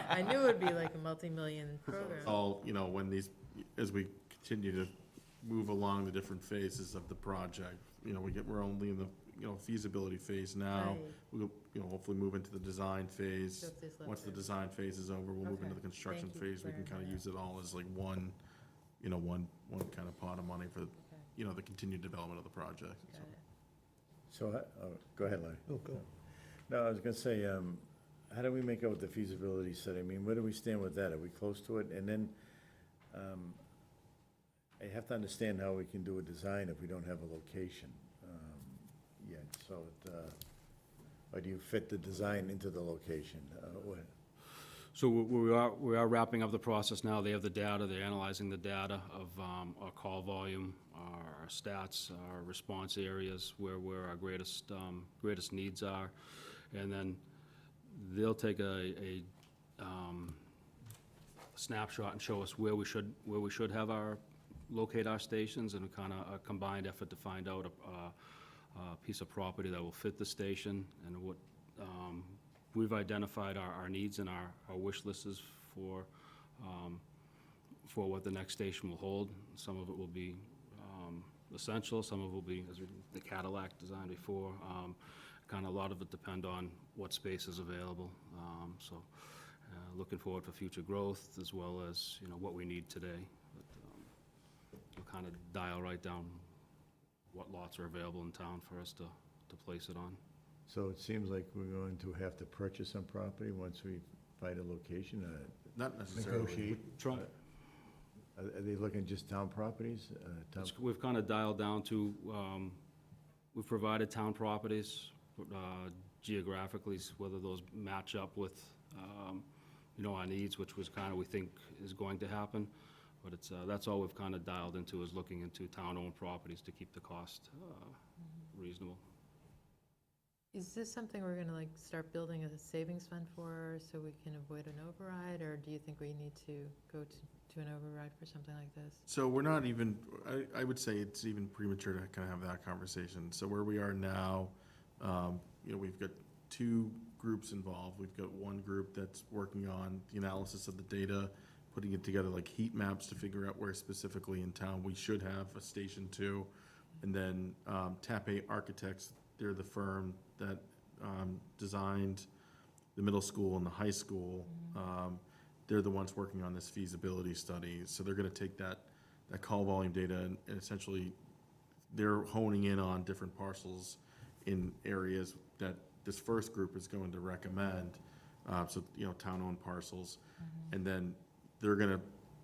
I knew it would be like a multi-million program. All, you know, when these, as we continue to move along the different phases of the project, you know, we're only in the, you know, feasibility phase now. Right. We'll, you know, hopefully move into the design phase. So if there's left Once the over. design phase is over, we'll move into Okay. the construction Thank you phase. for We can kind clearing of that use it all as like one, you know, one kind of pot of money for, you know, the continued development of the project. Got it. So, go ahead, Larry. Oh, go. No, I was gonna say, how do we make out with the feasibility study? I mean, where do we stand with that? Are we close to it? And then, I have to understand how we can do a design if we don't have a location, yet. So, or do you fit the design into the location? What? So we are wrapping up the process now. They have the data, they're analyzing the data of our call volume, our stats, our response areas, where our greatest needs are. And then they'll take a snapshot and show us where we should have locate our stations, and a kind of a combined effort to find out a piece of property that will fit the station, and what, we've identified our needs and our wish lists for what the next station will hold. Some of it will be essential, some of it will be, as the Cadillac design before. Kind of a lot of it depend on what space is available. So looking forward for future growth, as well as, you know, what we need today. But we'll kind of dial right down what lots are available in town for us to place it on. So it seems like we're going to have to purchase some property once we find a location, Not necessarily. negotiate. Try- Are they looking just town properties? We've kind of dialed down to, we've provided town properties geographically, whether those match up with, you know, our needs, which was kind of, we think is going to happen. But it's, that's all we've kind of dialed into, is looking into town-owned properties to keep the cost reasonable. Is this something we're gonna like start building a savings fund for, so we can avoid an override, or do you think we need to go to an override for something like this? So we're not even, I would say it's even premature to kind of have that conversation. So where we are now, you know, we've got two groups involved. We've got one group that's working on the analysis of the data, putting it together like heat maps to figure out where specifically in town we should have a Station 2. And then TAP-A Architects, they're the firm that designed the middle school and the high school. They're the ones working on this feasibility study. So they're gonna take that call volume data and essentially they're honing in on different parcels in areas that this first group is going to recommend. So, you know, town-owned parcels. And then they're gonna,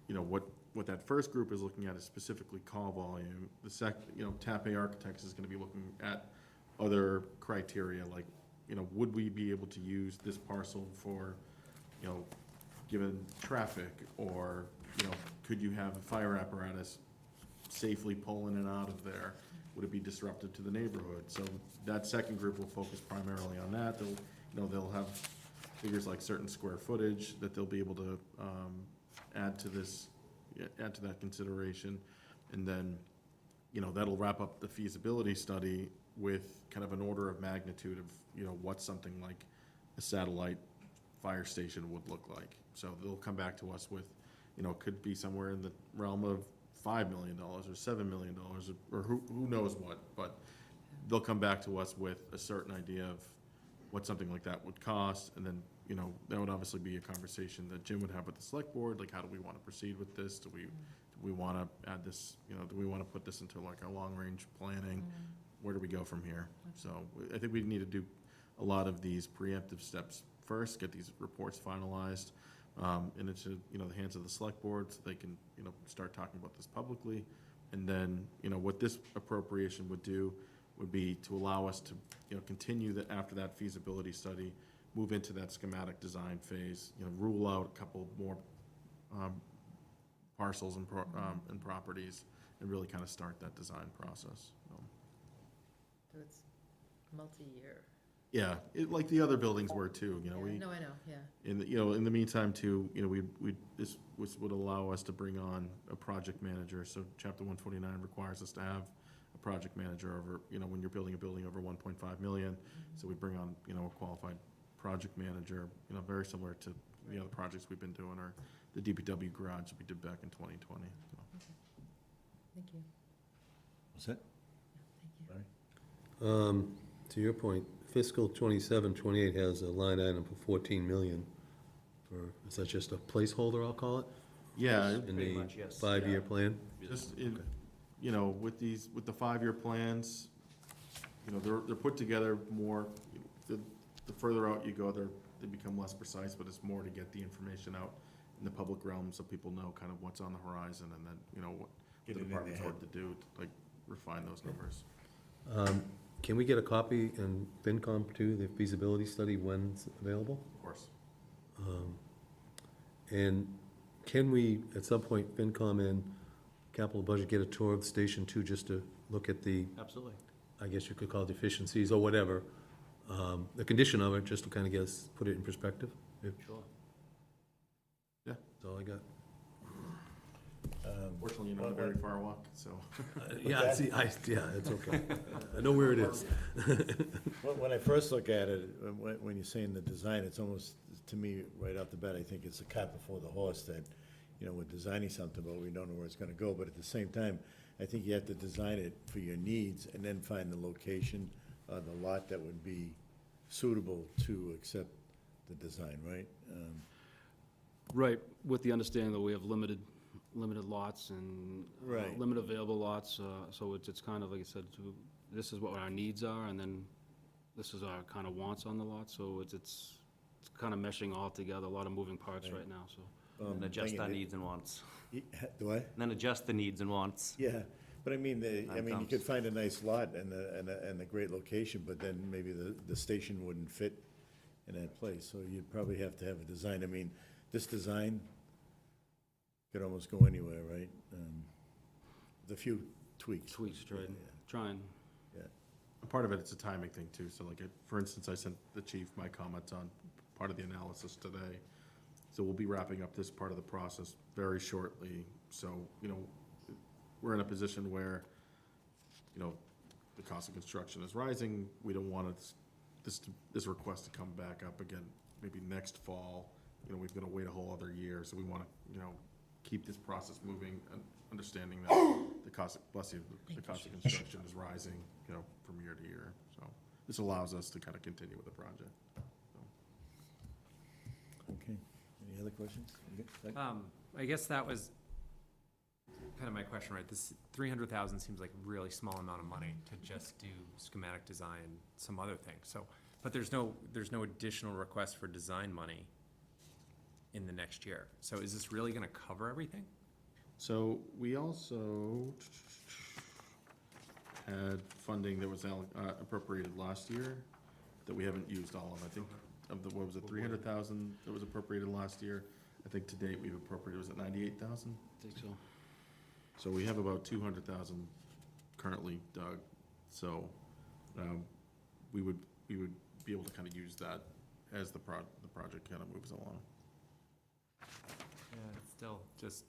you know, what that first group is looking at is specifically call volume. The you know, TAP-A Architects is gonna be looking at other criteria, like, you know, would we be able to use this parcel for, you know, given traffic, or, you know, could you have a fire apparatus safely pull in and out of there? Would it be disruptive to the neighborhood? So that second group will focus primarily on that. They'll, you know, they'll have figures like certain square footage that they'll be able to add to that consideration. And then, you know, that'll wrap up the feasibility study with kind of an order of magnitude of, you know, what something like a satellite fire station would look like. So they'll come back to us with, you know, could be somewhere in the realm of $5 million or $7 million, or who knows what, but they'll come back to us with a certain idea of what something like that would cost. And then, you know, that would obviously be a conversation that Jim would have with the select board, like, how do we want to proceed with this? Do we we wanna add this, do we wanna put this into like our long-range planning? Where do we go from here? So I think we need to do a lot of these preemptive steps first, get these reports finalized, and into, the hands of the select board, so they can, start talking about this publicly. And then, what this appropriation would do would be to allow us to, continue that after that feasibility study, move into that schematic design phase, rule out a couple more, parcels and and properties, and really kind of start that design process. So it's multi-year. Yeah, like the other buildings were too, No, I know, yeah. in the meantime too, this would allow us to bring on a project manager. So chapter 149 requires us to have a project manager over, when you're building a building over 1.5 million. So we bring on, a qualified project manager, very similar to the other projects we've been doing, or the DPW garage that we did back in 2020. So. Thank you. What's that? To your point, fiscal 27-28 has a line item for 14 million. Is that just a placeholder, I'll call it? Yeah. In Pretty the much, yes. 5-year plan? Just in, with the 5-year plans, they're put together more, the further out you go, they become less precise, but it's more to get the information out in the public realm so people know kind of what's on the horizon, and then, what the Get it in department's their going to do to like refine those numbers. Can we get a copy in FinCom too, the feasibility study, when it's available? Of course. And can we, at some point, FinCom and capital budget, get a tour of Station 2 just to look at the, Absolutely. I guess you could call it deficiencies or whatever, the condition of it, just to kind of put it in perspective? Sure. Yeah. That's all I got. Fortunately, you're not a very far walk, so. Yeah, see, yeah, it's okay. I know where it is. When I first look at it, when you're saying the design, it's almost, to me, right off the bat, I think it's a cart before the horse that, we're designing something, but we don't know where it's gonna go. But at the same time, I think you have to design it for your needs and then find the location, the lot that would be suitable to accept the design, right? Right, with the understanding that we have limited lots and Right. limited available lots, so it's kind of, like I said, this is what our needs are, and then this is our kind of wants on the lot, so it's kind of meshing all together, a lot of moving parts right now, so. And adjust our needs and wants. Do I? And then adjust the needs and wants. Yeah, but I mean, you comes. could find a nice lot and a great location, but then maybe the station wouldn't fit in that place, so you'd probably have to have a design. I mean, this design could almost go anywhere, right? With a few tweaks. Tweaks, right, Yeah, trying. yeah. Part of it, it's a timing thing too, so like, for instance, I sent the chief my comments on part of the analysis today. So we'll be wrapping up this part of the process very shortly, so, we're in a position where, the cost of construction is rising, we don't want this request to come back up again, maybe next fall, we've got to wait a whole other year, so we want to, keep this process moving, and understanding that the cost, the cost of construction is rising, from year to year, so this allows us to kind of continue with the project. Okay, any other questions? You good? I guess that was kind of my question, right? This 300,000 seems like a really small amount of money to just do schematic design, some other things. So, but there's no additional request for design money in the next year. So is this really gonna cover everything? So we also had funding that was appropriated last year that we haven't used all of. I think of the, what was it, 300,000 that was appropriated last year. I think to date we've appropriated, was it 98,000? I think so. So we have about 200,000 currently dug. So we would be able to kind of use that as the project kind of moves along. Yeah, it's still just,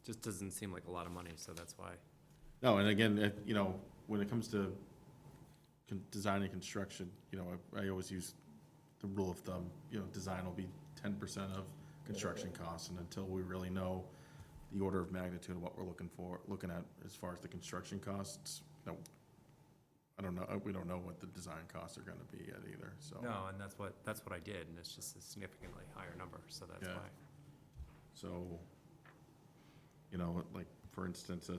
just doesn't seem like a lot of money, so that's why. No, and again, when it comes to design and construction, I always use the rule of thumb, design will be 10% of construction costs, and until we really know the order of magnitude of what we're looking at as far as the construction costs, I don't know, we don't know what the design costs are gonna be yet either, so. No, and that's what I did, and it's just a significantly higher number, so that's Yeah. why. So, You know, like, for instance,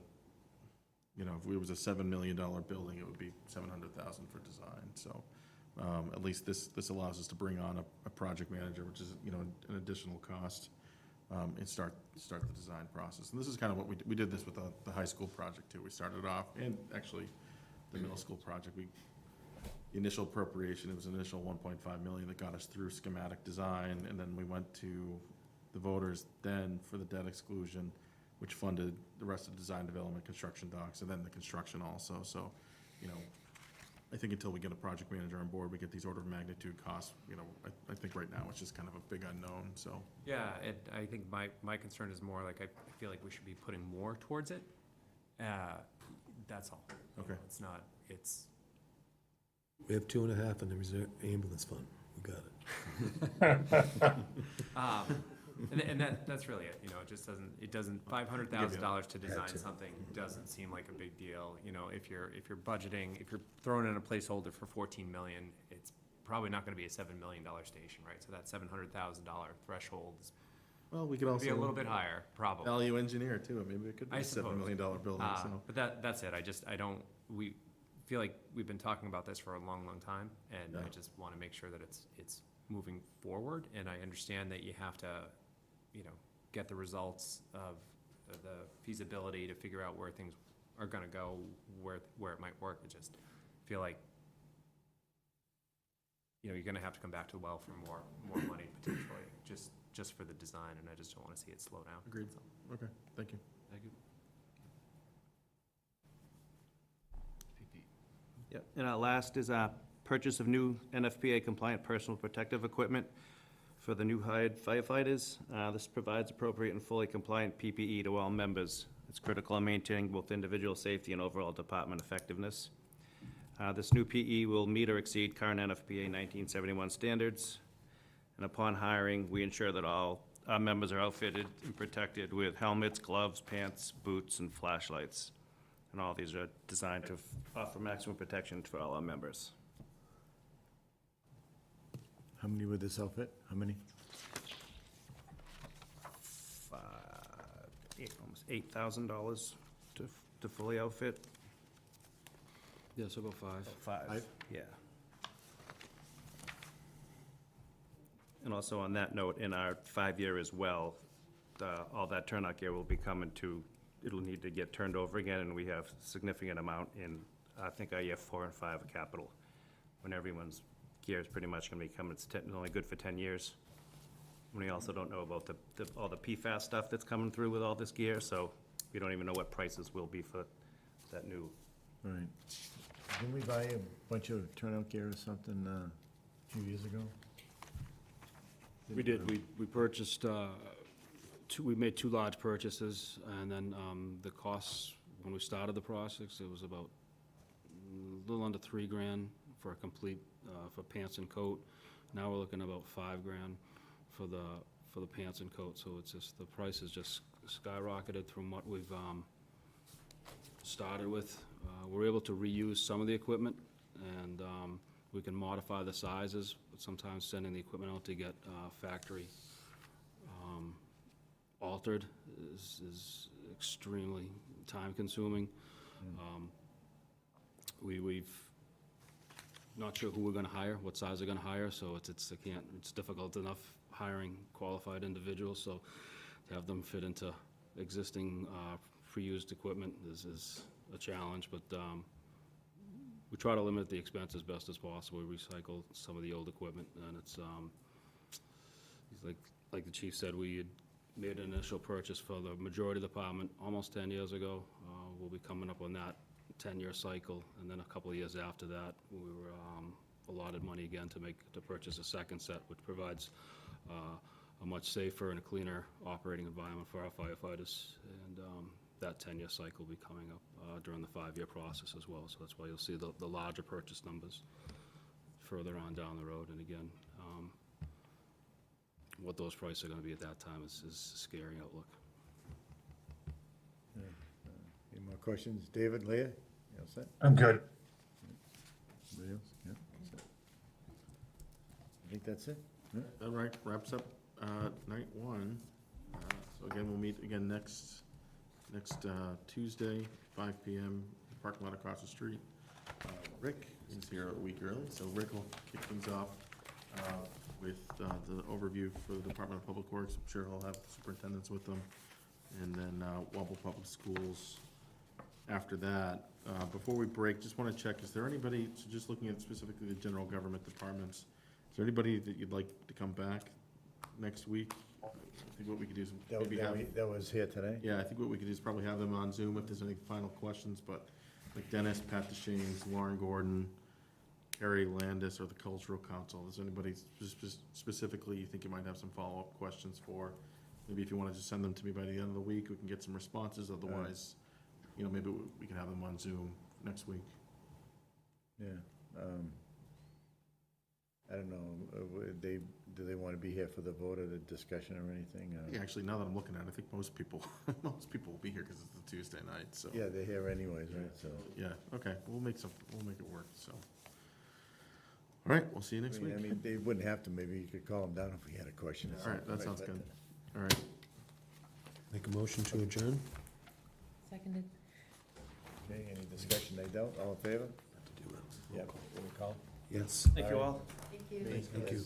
you know, if it was a $7 million building, it would be $700,000 for design, so, at least this allows us to bring on a project manager, which is, you know, an additional cost, and start the design process. And this is kind of what we did this with the high school project too. We started off, and actually the middle school project, the initial appropriation, it was an initial 1.5 million that got us through schematic design, and then we went to the voters then for the debt exclusion, which funded the rest of the design, development, construction docs, and then the construction also. So, you know, I think until we get a project manager on board, we get these order of magnitude costs, you know, I think right now it's just kind of a big unknown, so. Yeah, and I think my concern is more like, I feel like we should be putting more towards it. That's all. Okay. It's not, it's, We have 2.5 in the reserve ambulance fund. We got it. and that's really it, you know, it doesn't, $500,000 to design something doesn't seem like a big deal. You know, if you're budgeting, if you're throwing in a placeholder for 14 million, it's probably not gonna be a $7 million station, right? So that $700,000 threshold is Well, we could also. be a little bit higher, probably. Value engineer too, maybe it could be I a $7 million building, so. But that's it, I don't, we feel like we've been talking about this for a long, long time, and Yeah. I just wanna make sure that it's moving forward, and I understand that you have to, you know, get the results of the feasibility to figure out where things are gonna go, where it might work. I just feel like, you know, you're gonna have to come back to the well for more money potentially, just for the design, and I just don't wanna see it slow down. Agreed. Okay, thank you. Thank you. Yep, and our last is purchase of new NFPA compliant personal protective equipment for the new hired firefighters. This provides appropriate and fully compliant PPE to all members. It's critical in maintaining both individual safety and overall department effectiveness. This new PE will meet or exceed current NFPA 1971 standards. And upon hiring, we ensure that all our members are outfitted and protected with helmets, gloves, pants, boots, and flashlights. And all these are designed to offer maximum protection for all our members. How many with this outfit? How many? Almost $8,000 to fully outfit. Yeah, so about 5. Five, yeah. And also on that note, in our 5-year as well, all that turnout gear will be coming to, it'll need to get turned over again, and we have significant amount in, I think, our year 4 and 5 of capital, when everyone's gear is pretty much gonna be coming, it's only good for 10 years. And we also don't know about all the PFAS stuff that's coming through with all this gear, so we don't even know what prices will be for that new. All right. Didn't we buy a bunch of turnout gear or something a few years ago? We did, we purchased, we made 2 large purchases, and then the costs, when we started the process, it was about a little under $3,000 for a complete, for pants and coat. Now we're looking at about $5,000 for the pants and coat, so it's just, the price has just skyrocketed from what we've started with. We're able to reuse some of the equipment, and we can modify the sizes, but sometimes sending the equipment out to get factory altered is extremely time-consuming. We've not sure who we're gonna hire, what size we're gonna hire, so it's difficult enough hiring qualified individuals, so to have them fit into existing pre-used equipment is a challenge, but we try to limit the expense as best as possible. We recycle some of the old equipment, and it's like the chief said, we had made an initial purchase for the majority of the department almost 10 years ago. We'll be coming up on that 10-year cycle, and then a couple of years after that, we were allotted money again to purchase a second set, which provides a much safer and a cleaner operating environment for our firefighters. And that 10-year cycle will be coming up during the 5-year process as well. So that's why you'll see the larger purchase numbers further on down the road. And again, what those prices are going to be at that time is a scary outlook. Any more questions? David, Leah, you all set? I'm good. Anybody else? Yeah, all set. I think that's it. Yeah. All right, wraps up night 1. So again, we'll meet again next next Tuesday, 5 PM, parking lot across the street. Rick is here a week early, so Rick will kick things off with the overview for the Department of Public Works. I'm sure he'll have the superintendents with them. And then Wapple Public Schools after that. Before we break, just want to check, is there anybody, so just looking at specifically the general government departments, is there anybody that you'd like to come back next week? I think what we could do is maybe have, That was here today? yeah, I think what we could do is probably have them on Zoom if there's any final questions, but like Dennis, Pat DeShanes, Lauren Gordon, Carrie Landis, or the Cultural Council, is there anybody specifically you think you might have some follow-up questions for? Maybe if you want to just send them to me by the end of the week, we can get some responses, otherwise, you know, maybe we can have them on Zoom next week. Yeah. I don't know, do they want to be here for the vote or the discussion or anything? Yeah, actually, now that I'm looking at it, I think most people, most people will be here because it's a Tuesday night, so. Yeah, they're here anyways, right, so. Yeah, okay, we'll make it work, so. All right, we'll see you next week. I mean, they wouldn't have to, maybe you could call them down if we had a question or All something. right, that sounds but- good. All right. Make a motion to adjourn? Seconded. Okay, any discussion? They don't, all in favor? Yeah, roll call. Yes. Thank you all. Thank you. Thank you.